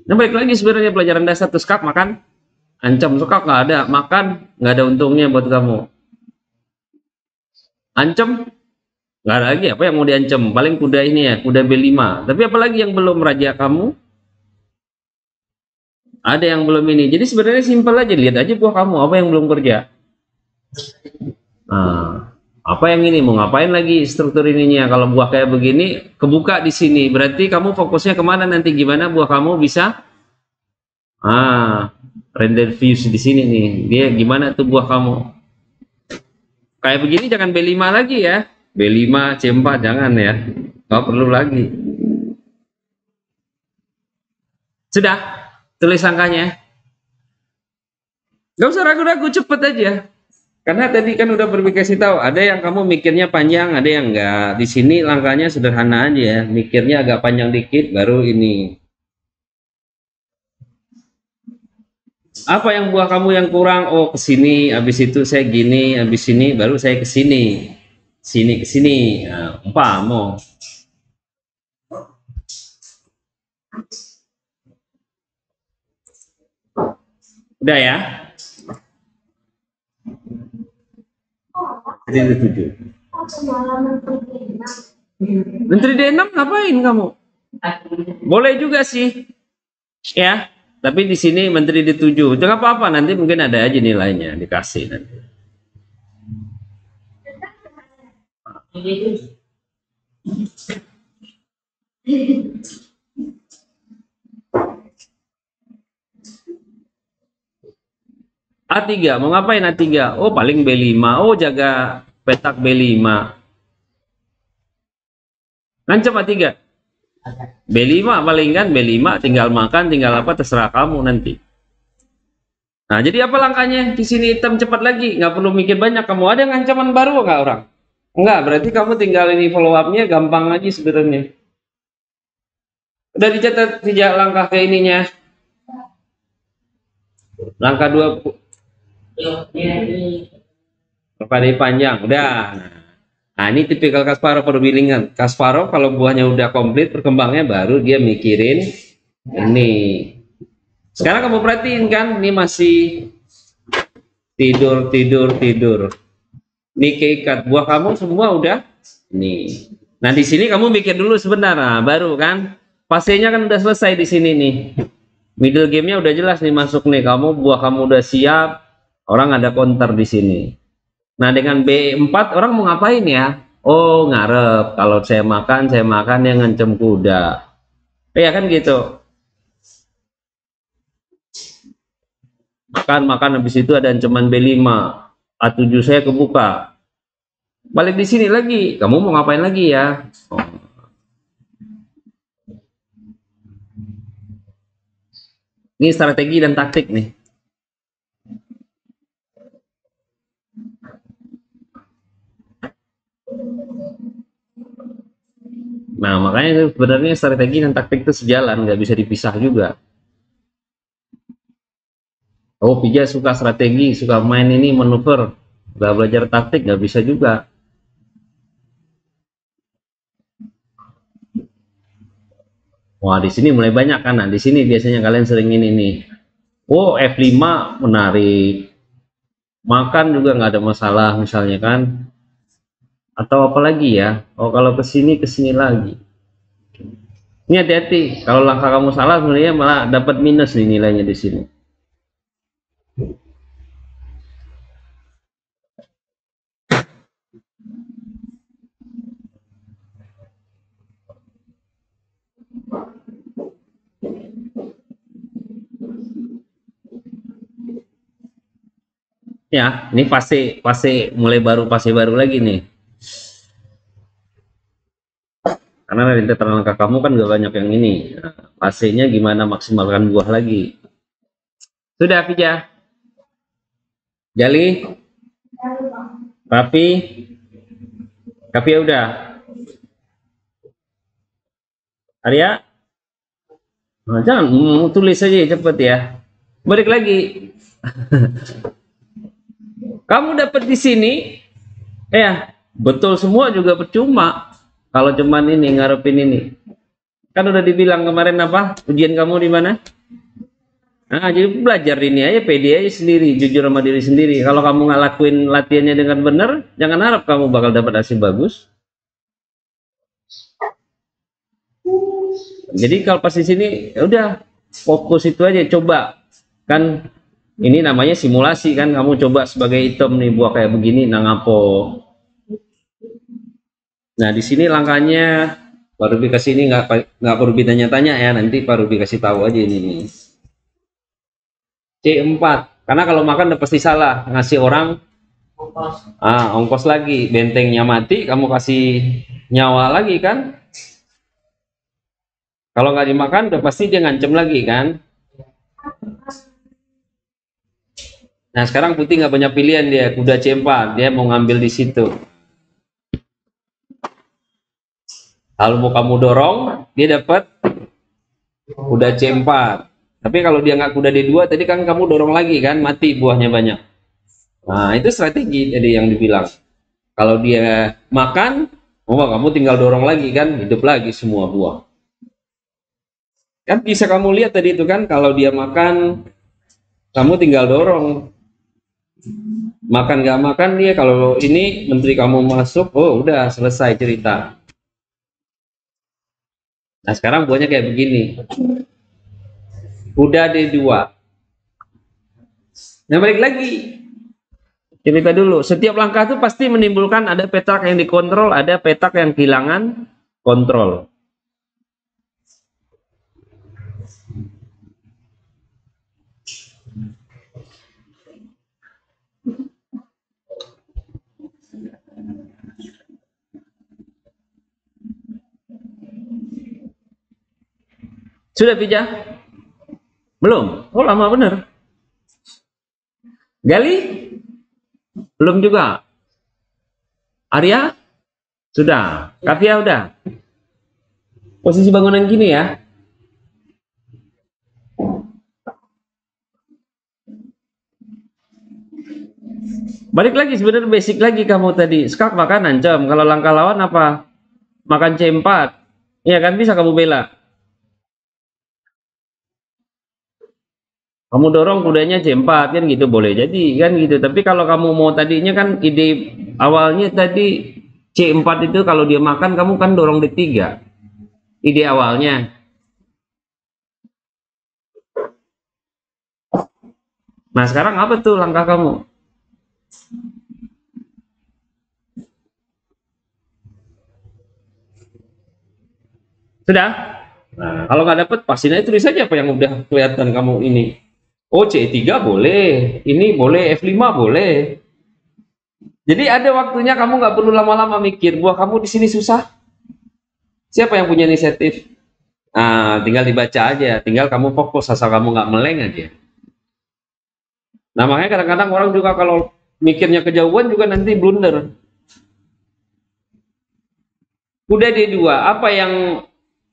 Nah, balik lagi sebenarnya pelajaran dasar tuh skak makan, ancam skak nggak ada, makan nggak ada untungnya buat kamu. Ancam nggak ada lagi, apa yang mau diancam? Paling kuda ini ya, kuda B5. Tapi apalagi yang belum raja kamu? Ada yang belum ini. Jadi sebenarnya simpel aja, lihat aja buah kamu apa yang belum kerja. Nah, apa yang ini mau ngapain lagi struktur ininya? Kalau buah kayak begini kebuka di sini, berarti kamu fokusnya kemana nanti? Gimana buah kamu bisa render views di sini nih? Dia gimana tuh buah kamu? Kayak begini jangan B5 lagi ya, B5 C4 jangan ya, nggak perlu lagi. Sudah, tulis angkanya. Gak usah ragu-ragu, cepet aja. Karena tadi kan udah berpikir tahu, ada yang kamu mikirnya panjang, ada yang enggak. Di sini langkahnya sederhana aja, mikirnya agak panjang dikit, baru ini. Apa yang buah kamu yang kurang? Oh, ke sini, habis itu saya gini, habis ini baru saya ke sini. Sini ke sini. Nah, mau. Udah ya? Menteri D7. Menteri D6 ngapain kamu? Boleh juga sih. Ya, tapi di sini Menteri D7. Itu apa-apa, nanti mungkin ada aja nilainya dikasih nanti. A3, mau ngapain A3? Oh, paling B5. Oh, jaga petak B5. Ngancam A3. B5 paling kan, B5 tinggal makan, tinggal apa, terserah kamu nanti. Nah, jadi apa langkahnya? Di sini hitam cepat lagi, nggak perlu mikir banyak. Kamu ada ancaman baru nggak orang? Enggak, berarti kamu tinggal ini follow up-nya gampang aja sebenarnya. Udah dicatat sejak langkah ke ininya. Langkah 2 pada panjang, udah. Nah, ini tipikal Kasparov perbandingan. Kasparov kalau buahnya udah komplit perkembangnya baru dia mikirin ini. Sekarang kamu perhatiin kan, ini masih tidur. Ini keikat buah kamu semua udah nih. Nah, di sini kamu mikir dulu sebentar, nah, baru kan fasenya kan udah selesai di sini nih. Middle game-nya udah jelas nih masuk nih, buah kamu udah siap, orang ada counter di sini. Nah, dengan B4 orang mau ngapain ya? Oh, ngarep. Kalau saya makan yang ngancem kuda. Ya kan gitu. Makan habis itu ada ancaman B5. A7 saya kebuka. Balik di sini lagi. Kamu mau ngapain lagi ya? Oh. Ini strategi dan taktik nih. Nah, makanya sebenarnya strategi dan taktik itu sejalan, nggak bisa dipisah juga. Oh, Pija suka strategi, suka main ini manuver, nggak belajar taktik nggak bisa juga. Wah, di sini mulai banyak kan? Nah, di sini biasanya kalian sering ini nih. Oh, F5 menarik. Makan juga nggak ada masalah misalnya kan. Atau apa lagi ya? Oh, kalau ke sini lagi. Ini hati-hati, kalau langkah kamu salah sebenarnya malah dapat minus nih nilainya di sini. Ya, ini fase mulai baru, fase baru lagi nih. Karena dari langkah kamu kan gak banyak yang ini. Nah, fasenya gimana maksimalkan buah lagi. Sudah, Pija. Jali. Rapi. Ya udah. Arya. Nah, jangan tulis aja cepet ya. Balik lagi. Kamu dapat di sini, ya betul semua juga percuma. Kalau cuman ini ngarepin ini, kan udah dibilang kemarin apa? Ujian kamu di mana? Nah, jadi belajar ini aja, pede aja sendiri, jujur sama diri sendiri. Kalau kamu nggak lakuin latihannya dengan benar, jangan harap kamu bakal dapat hasil bagus. Jadi kalau pas di sini, ya udah fokus itu aja, coba kan. Ini namanya simulasi kan, kamu coba sebagai item nih buah kayak begini, nah ngapo. Nah di sini langkahnya Pak Ruby kasih ini nggak perlu ditanya-tanya ya, nanti Pak Ruby kasih tahu aja ini nih. C4, karena kalau makan udah pasti salah, ngasih orang ongkos lagi, bentengnya mati, kamu kasih nyawa lagi kan. Kalau nggak dimakan udah pasti dia ngancem lagi kan. Nah sekarang putih nggak banyak pilihan, dia kuda C4, dia mau ngambil di situ. Kalau mau kamu dorong, dia dapat kuda C4. Tapi kalau dia nggak kuda D2, tadi kan kamu dorong lagi kan, mati buahnya banyak. Nah itu strategi tadi yang dibilang. Kalau dia makan, kamu tinggal dorong lagi kan, hidup lagi semua buah. Kan bisa kamu lihat tadi itu kan, kalau dia makan, kamu tinggal dorong. Makan nggak makan dia, kalau ini menteri kamu masuk, oh udah selesai cerita. Nah sekarang buahnya kayak begini, kuda D2. Nah balik lagi cerita dulu, setiap langkah itu pasti menimbulkan ada petak yang dikontrol, ada petak yang kehilangan kontrol. Sudah Pija? Belum? Oh lama bener. Gali? Belum juga. Arya? Sudah. Kavia udah. Posisi bangunan gini ya. Balik lagi sebenarnya basic lagi kamu tadi. Skak makan ancam. Kalau langkah lawan apa? Makan C4. Iya kan bisa kamu bela. Kamu dorong kudanya C4 kan gitu boleh jadi kan gitu. Tapi kalau kamu mau tadinya kan ide awalnya tadi C4 itu kalau dia makan kamu kan dorong D3. Ide awalnya. Nah, sekarang apa tuh langkah kamu? Sudah? Nah, kalau nggak dapet pastinya tulis saja apa yang udah kelihatan kamu ini. Oh, C3 boleh, ini boleh, F5 boleh. Jadi ada waktunya kamu nggak perlu lama-lama mikir, buah kamu di sini susah. Siapa yang punya inisiatif? Nah, tinggal dibaca aja, tinggal kamu fokus asal kamu nggak meleng aja. Nah, makanya kadang-kadang orang juga kalau mikirnya kejauhan juga nanti blunder. Kuda D2, apa yang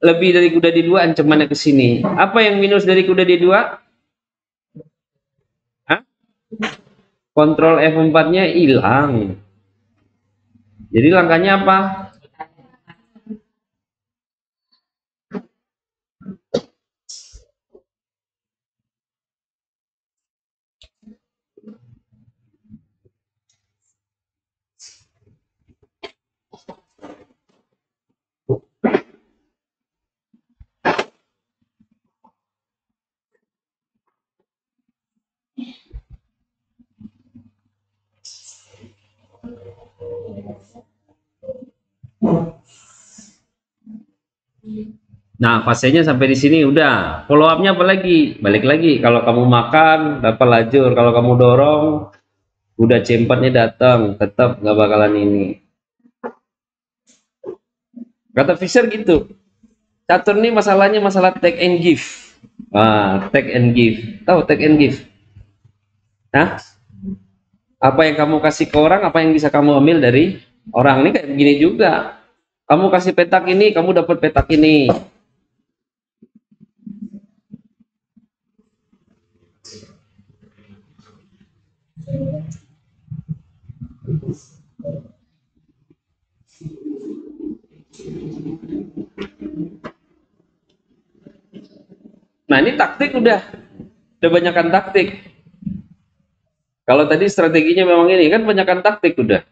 lebih dari kuda D2 ancamannya ke sini? Apa yang minus dari kuda D2? Hah? Kontrol F4-nya hilang. Jadi langkahnya apa? Nah, fasenya sampai di sini udah. Follow up-nya apa lagi? Balik lagi. Kalau kamu makan, dapat lajur. Kalau kamu dorong, udah C4-nya datang. Tetap nggak bakalan ini. Kata Fisher gitu. Catur ini masalahnya masalah take and give. Take and give. Tahu take and give? Nah, apa yang kamu kasih ke orang, apa yang bisa kamu ambil dari orang. Ini kayak begini juga. Kamu kasih petak ini, kamu dapat petak ini. Nah, ini taktik udah banyakkan taktik. Kalau tadi strateginya memang ini kan banyakkan taktik udah.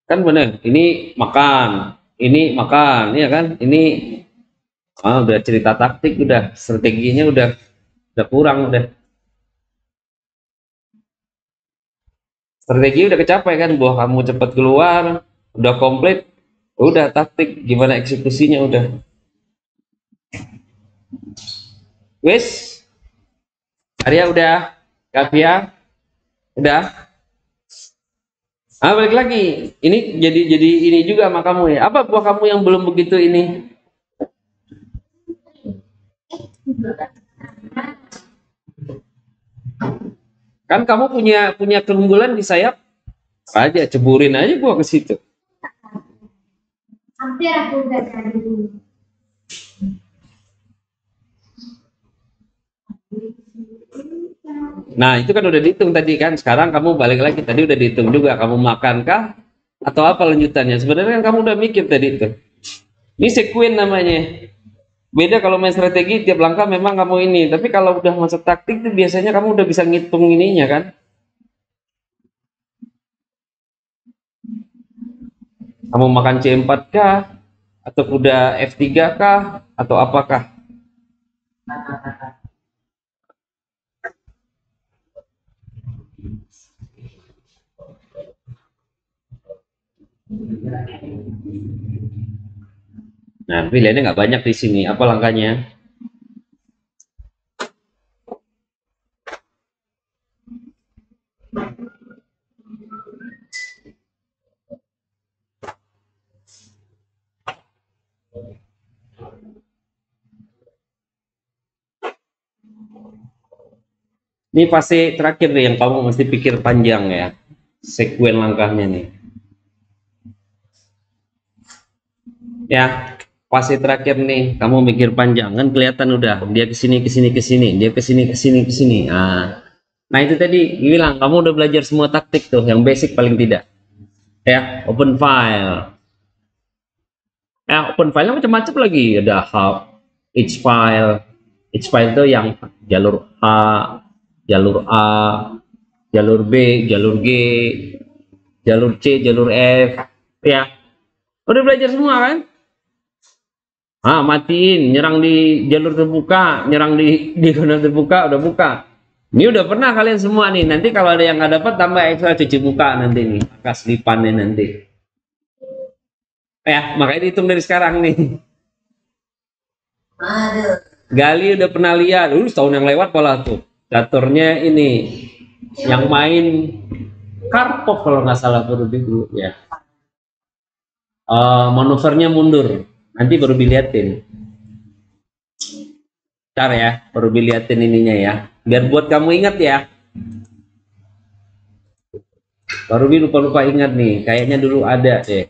Kan bener, ini makan, ya kan? Ini udah cerita taktik udah, strateginya udah kurang udah. Strategi udah kecapai kan, buah kamu cepat keluar, udah komplit, udah taktik gimana eksekusinya udah. Wes, Arya udah, Kavia udah. Balik lagi. Ini jadi ini juga sama kamu ya. Apa buah kamu yang belum begitu ini? Kan kamu punya keunggulan di sayap aja, ceburin aja buah ke situ. Hampir aku udah tadi. Nah, itu kan udah dihitung tadi kan. Sekarang kamu balik lagi, tadi udah dihitung juga. Kamu makankah atau apa lanjutannya? Sebenarnya kan kamu udah mikir tadi itu. Ini sekuen namanya. Beda kalau main strategi, tiap langkah memang kamu ini. Tapi kalau udah masuk taktik tuh biasanya kamu udah bisa ngitung ininya kan. Kamu makan C4 kah? Atau kuda F3 kah? Atau apakah? Nah, pilihannya nggak banyak di sini. Apa langkahnya? Ini fase terakhir nih yang kamu mesti pikir panjang ya. Sekuen langkahnya nih. Ya, fase terakhir nih, kamu mikir panjang kan kelihatan udah dia kesini kesini kesini, dia kesini kesini kesini. Nah itu tadi bilang kamu udah belajar semua taktik tuh, yang basic paling tidak. Ya, open file. Open file macam-macam lagi, ada hub, each file itu yang jalur H, jalur A, jalur B, jalur G, jalur C, jalur F, ya. Udah belajar semua kan? Matiin, nyerang di jalur terbuka, nyerang di kanal terbuka, udah buka. Ini udah pernah kalian semua nih. Nanti kalau ada yang nggak dapat tambah ekstra cuci muka nanti nih, kas lipannya nanti. Makanya dihitung dari sekarang nih. Aduh. Gali udah pernah lihat, setahun yang lewat malah tuh. Datornya ini yang main Karpov kalau nggak salah dulu ya. Manuvernya mundur, nanti baru diliatin. Ntar ya, baru diliatin ininya ya. Biar buat kamu ingat ya. Baru lupa-lupa ingat nih, kayaknya dulu ada deh.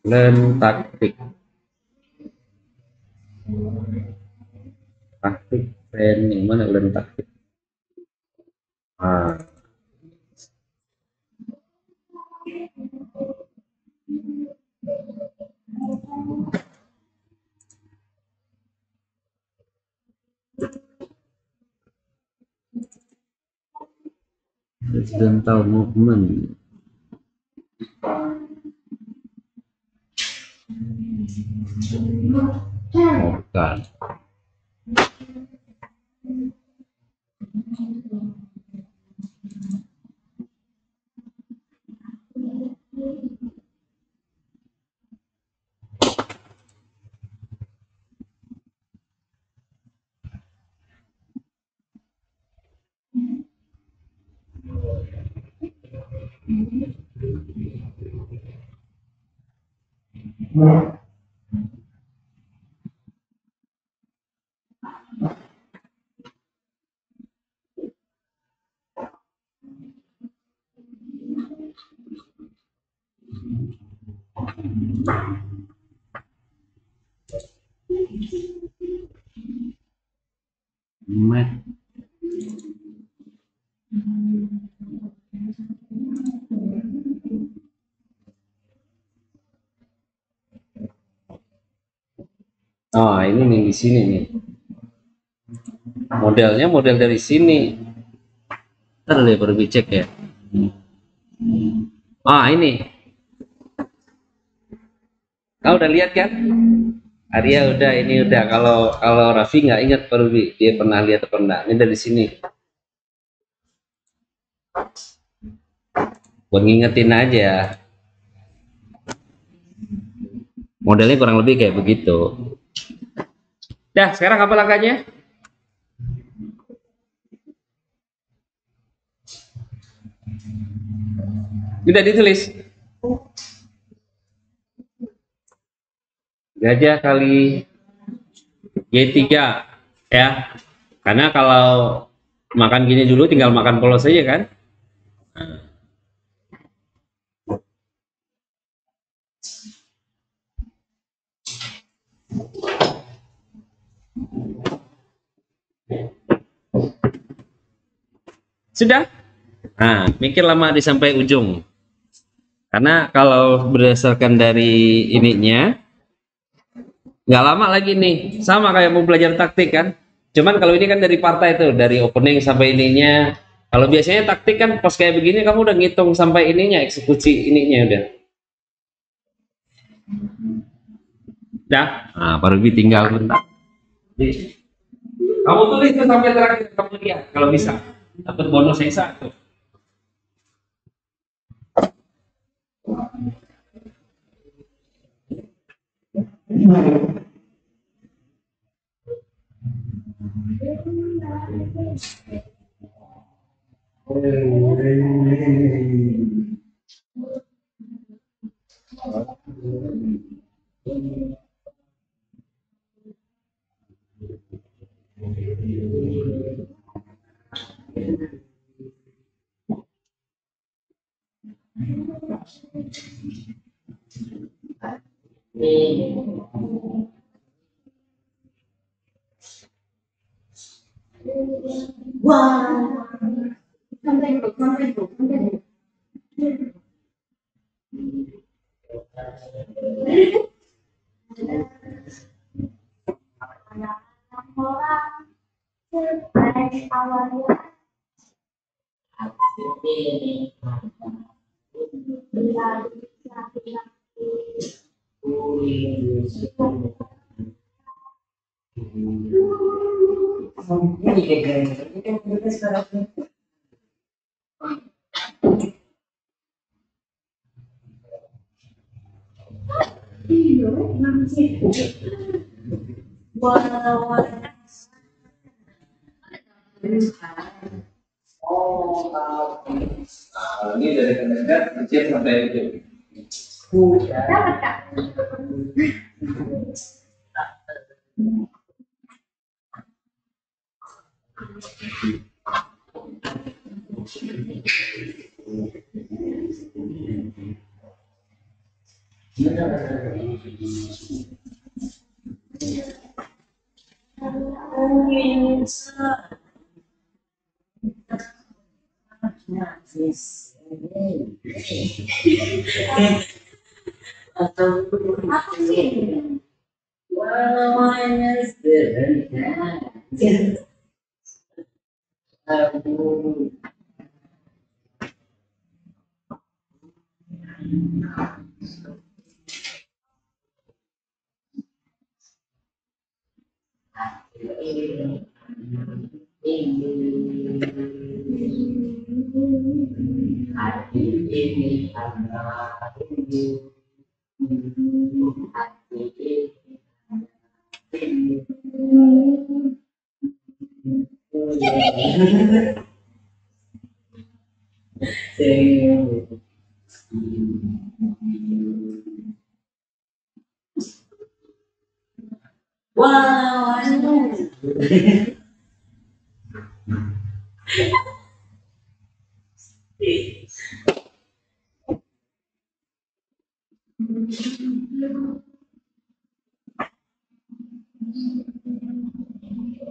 Learn taktik. Taktik training mana learn taktik? Incidental movement. Bukan. Ini nih di sini nih. Modelnya model dari sini. Ntar deh baru dicek ya. Ini. Kau udah lihat kan? Arya udah, ini udah. Kalau Raffi nggak ingat baru dia pernah lihat atau enggak. Ini dari sini. Buat ngingetin aja. Modelnya kurang lebih kayak begitu. Dah, sekarang apa langkahnya? Udah ditulis. Gajah kali G3 ya. Karena kalau makan gini dulu tinggal makan polos saja kan. Sudah? Mikir lama di sampai ujung. Karena kalau berdasarkan dari ininya, nggak lama lagi nih. Sama kayak mau belajar taktik kan. Cuman kalau ini kan dari partai tuh, dari opening sampai ininya. Kalau biasanya taktik kan pas kayak begini kamu udah ngitung sampai ininya, eksekusi ininya udah. Baru tinggal bentar. Kamu tulis itu sampai terakhir kamu lihat kalau bisa. Dapat bonus yang satu. Wah, sampai dulu, sampai dulu, sampai dulu. Orang seperti awalnya bila Ini dari kendaraan kecil sampai itu. dapat kak. Apa sih?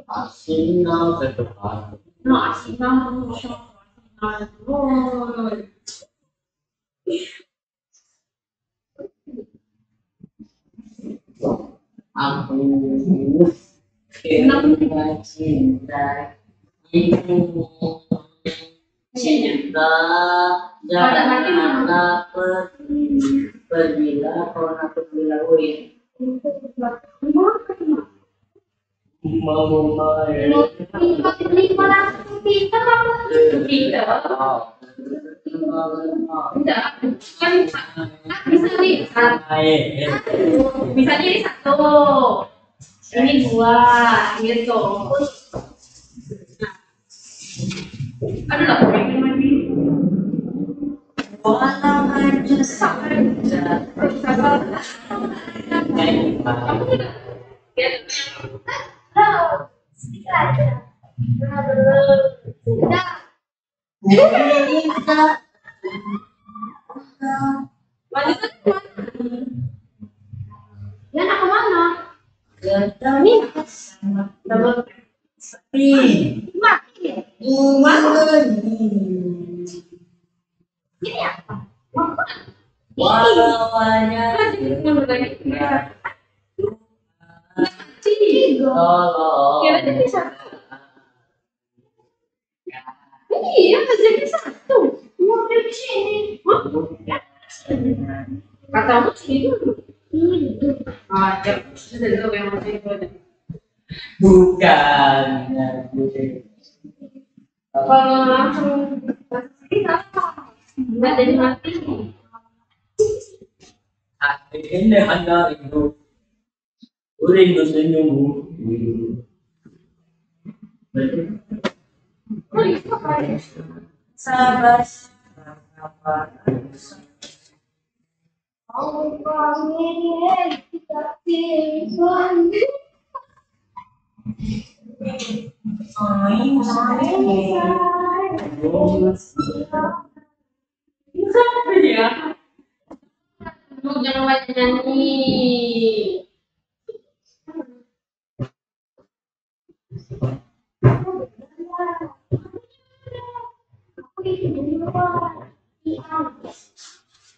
Arsenal ke depan. No, Arsenal. Oh. Aku kena cinta itu cinta jangan pergi pergilah kau nak pergilah woi mau main Bisa jadi satu. Ini dua, gitu. Ada lah, walau hanya saja Yan, ako mana? Ini double tapi Mati. Ini apa? walau hanya tolong Kira jadi satu. Iya, jadi satu. Mau dari sini. Katamu sini dulu. Ah, ya. Sudah dulu yang masih itu. bukan Kalau langsung kita nggak jadi mati. hati ini hanya rindu rindu senyummu Oh, itu apa? sabar apa Oh, kami kita pilih. Siapa dia? Lu jangan banyak nyanyi.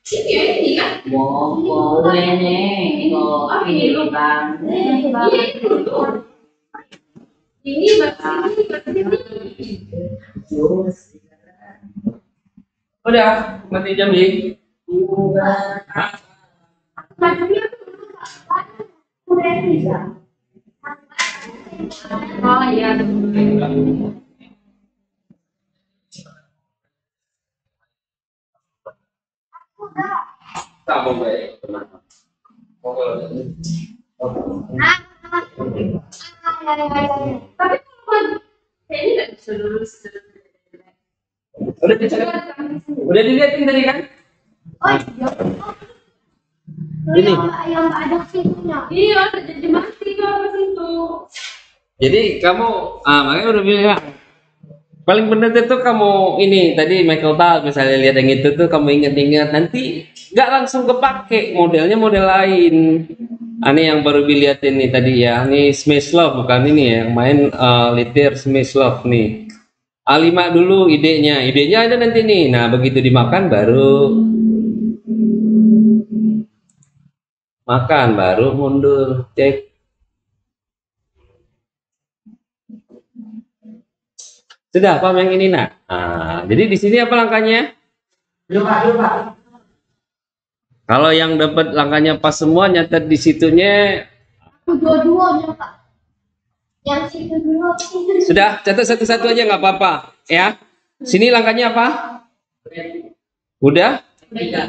Ini kan. Mau ini kopi bang. Ini ini. Udah, mati Jambi. Oh iya. Tak mau baik. Tapi ini nggak bisa lulus. Udah dicek. Udah dilihatin tadi kan? Oh iya. Ini. Yang nggak ada pintunya. Iya, jadi mati kalau pintu. Jadi kamu, makanya udah bilang paling benar itu kamu ini tadi Michael Tal misalnya lihat yang itu tuh kamu ingat-ingat nanti nggak langsung kepake modelnya model lain. Ini yang baru dilihatin nih tadi ya, ini Smith Love bukan ini ya, yang main Litier Smith Love nih. A5 dulu idenya ada nanti nih. Nah begitu dimakan baru makan baru mundur cek. Sudah apa yang ini nak? Jadi di sini apa langkahnya? Lupa. Kalau yang dapat langkahnya pas semua nyatet di situnya. Dua-duanya Pak. Yang situ dulu. Sudah catat satu-satu aja nggak apa-apa ya. Sini langkahnya apa? Udah? Tiga.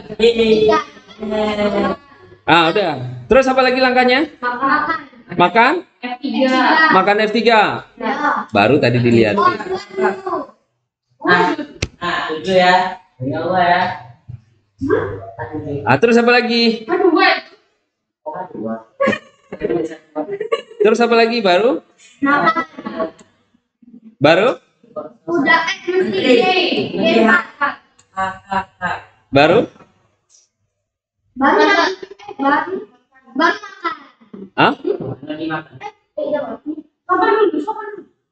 Udah. Terus apa lagi langkahnya? Makan. Makan? F3. Makan F3. Ya. Baru tadi dilihat. Oh, dulu. Itu ya. Ya Allah ya. Terus apa lagi? Aduh, gue. Terus apa lagi baru? Makan. Baru? Udah mesti makan. Baru? Banyak. Baru makan. Hah? Sabar dulu.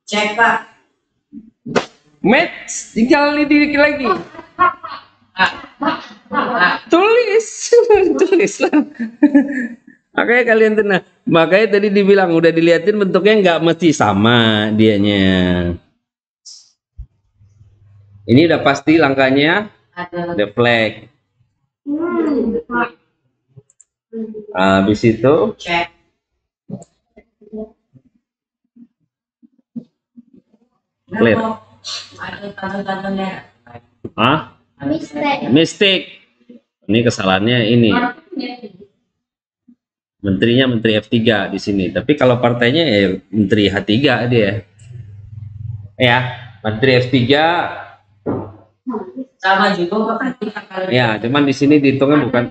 Cek Pak. Match, tinggal dikit lagi. Tulis lah. Makanya kalian tenang. Makanya tadi dibilang udah diliatin bentuknya nggak mesti sama dianya. Ini udah pasti langkahnya the flag. Habis itu Cek. clear. Ada tanda-tandanya. Mistake. Ini kesalahannya ini. Menterinya menteri F3 di sini. Tapi kalau partainya ya menteri H3 dia. Ya, menteri F3. Sama juga Pak. Ya, cuman di sini dihitungnya bukan.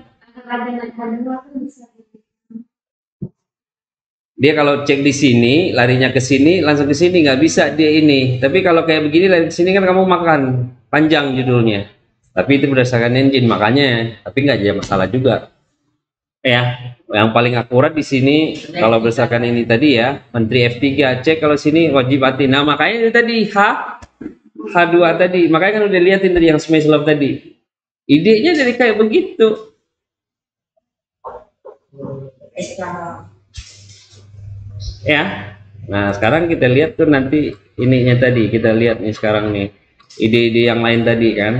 Dia kalau cek di sini, larinya ke sini, langsung ke sini nggak bisa dia ini. Tapi kalau kayak begini lari ke sini kan kamu makan panjang judulnya. Tapi itu berdasarkan engine makanya. Tapi nggak jadi masalah juga. Ya, yang paling akurat di sini kalau berdasarkan ini tadi ya, Menteri F3 cek kalau sini wajib hati. Nah makanya itu tadi H2 tadi. Makanya kan udah liatin tadi yang Smash Love tadi. Idenya dari kayak begitu. Ya, nah sekarang kita lihat tuh nanti ininya tadi kita lihat nih sekarang nih ide-ide yang lain tadi kan.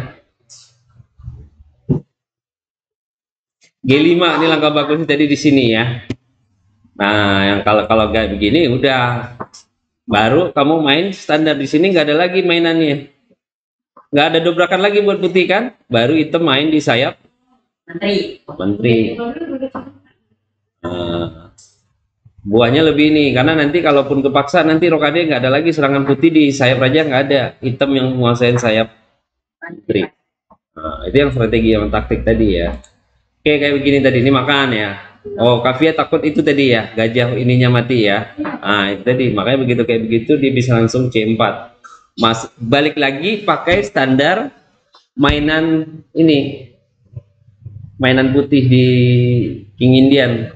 G5 ini langkah bagus tadi di sini ya. Nah yang kalau kayak begini udah baru kamu main standar di sini nggak ada lagi mainannya, nggak ada dobrakan lagi buat putih kan. Baru hitam main di sayap menteri. Buahnya lebih ini karena nanti kalaupun kepaksa nanti rokade nggak ada lagi serangan putih di sayap raja, nggak ada, hitam yang menguasain sayap menteri. Itu yang strategi yang taktik tadi ya. Oke kayak begini tadi ini makan ya. Oh Kavia takut itu tadi ya, gajah ininya mati ya. Itu tadi makanya begitu kayak begitu dia bisa langsung C4. Mas balik lagi pakai standar mainan ini, mainan putih di King Indian.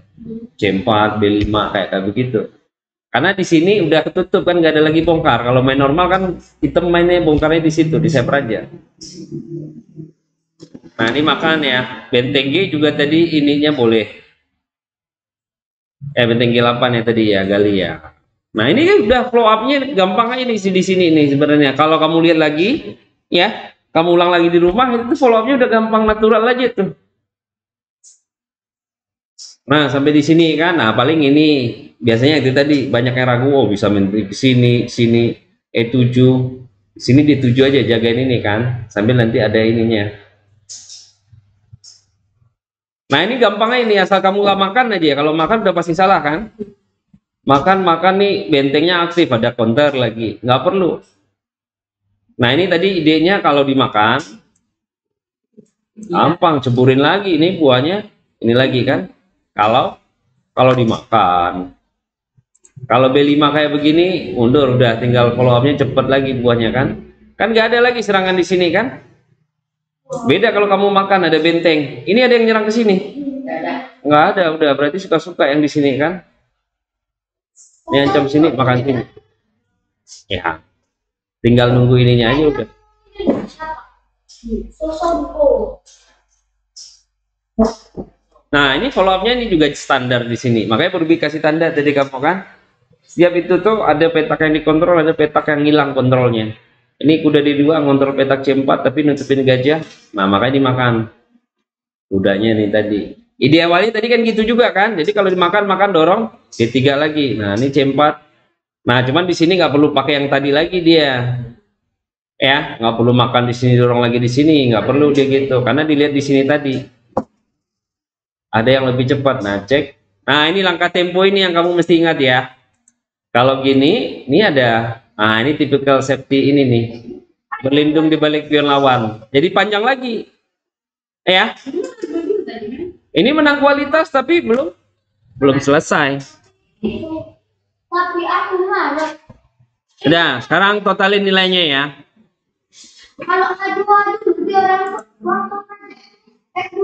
C4, B5 kayak begitu. Karena di sini udah ketutup kan nggak ada lagi bongkar. Kalau main normal kan hitam mainnya bongkarnya di situ di sayap raja. Nah, ini makan ya. Benteng G juga tadi ininya boleh. Benteng G8 ya tadi ya, gali ya. Nah, ini kan udah flow up-nya gampang aja nih di sini nih sebenarnya. Kalau kamu lihat lagi ya, kamu ulang lagi di rumah itu follow up-nya udah gampang natural aja tuh. Nah, sampai di sini kan. Nah, paling ini biasanya itu tadi banyak yang ragu, oh bisa menteri ke sini, sini E7, sini D7 aja jagain ini kan. Sambil nanti ada ininya. Nah, ini gampangnya ini asal kamu nggak makan aja ya. Kalau makan udah pasti salah kan? Makan nih bentengnya aktif, ada counter lagi, nggak perlu. Nah, ini tadi idenya kalau dimakan gampang, ceburin lagi ini buahnya ini lagi kan. Kalau dimakan, kalau B5 kayak begini mundur, udah tinggal follow up-nya cepet lagi buahnya kan nggak ada lagi serangan di sini kan. Beda kalau kamu makan ada benteng, ini ada yang nyerang ke sini, nggak ada, udah berarti suka-suka yang di sini kan. Ini ancam sini, makan sini. Ya, tinggal nunggu ininya aja udah. Nah, ini follow up-nya ini juga standar di sini. Makanya perlu dikasih tanda tadi kamu kan. Setiap itu tuh ada petak yang dikontrol, ada petak yang hilang kontrolnya. Ini kuda D2 ngontrol petak C4 tapi nutupin gajah. Nah, makanya dimakan. Kudanya nih tadi. Ide awalnya tadi kan gitu juga kan. Jadi kalau dimakan dorong D3 lagi. Nah, ini C4. Nah, cuman di sini nggak perlu pakai yang tadi lagi dia. Ya, nggak perlu makan di sini dorong lagi di sini, nggak perlu dia gitu. Karena dilihat di sini tadi. Ada yang lebih cepat. Nah, cek. Nah, ini langkah tempo ini yang kamu mesti ingat ya. Kalau gini, ini ada. Nah, ini typical safety ini nih. Berlindung di balik pion lawan. Jadi panjang lagi. Ya. Ini menang kualitas tapi belum selesai. Tapi aku marah. Udah, sekarang totalin nilainya ya. Kalau adu-adu dia orang waktu kan F2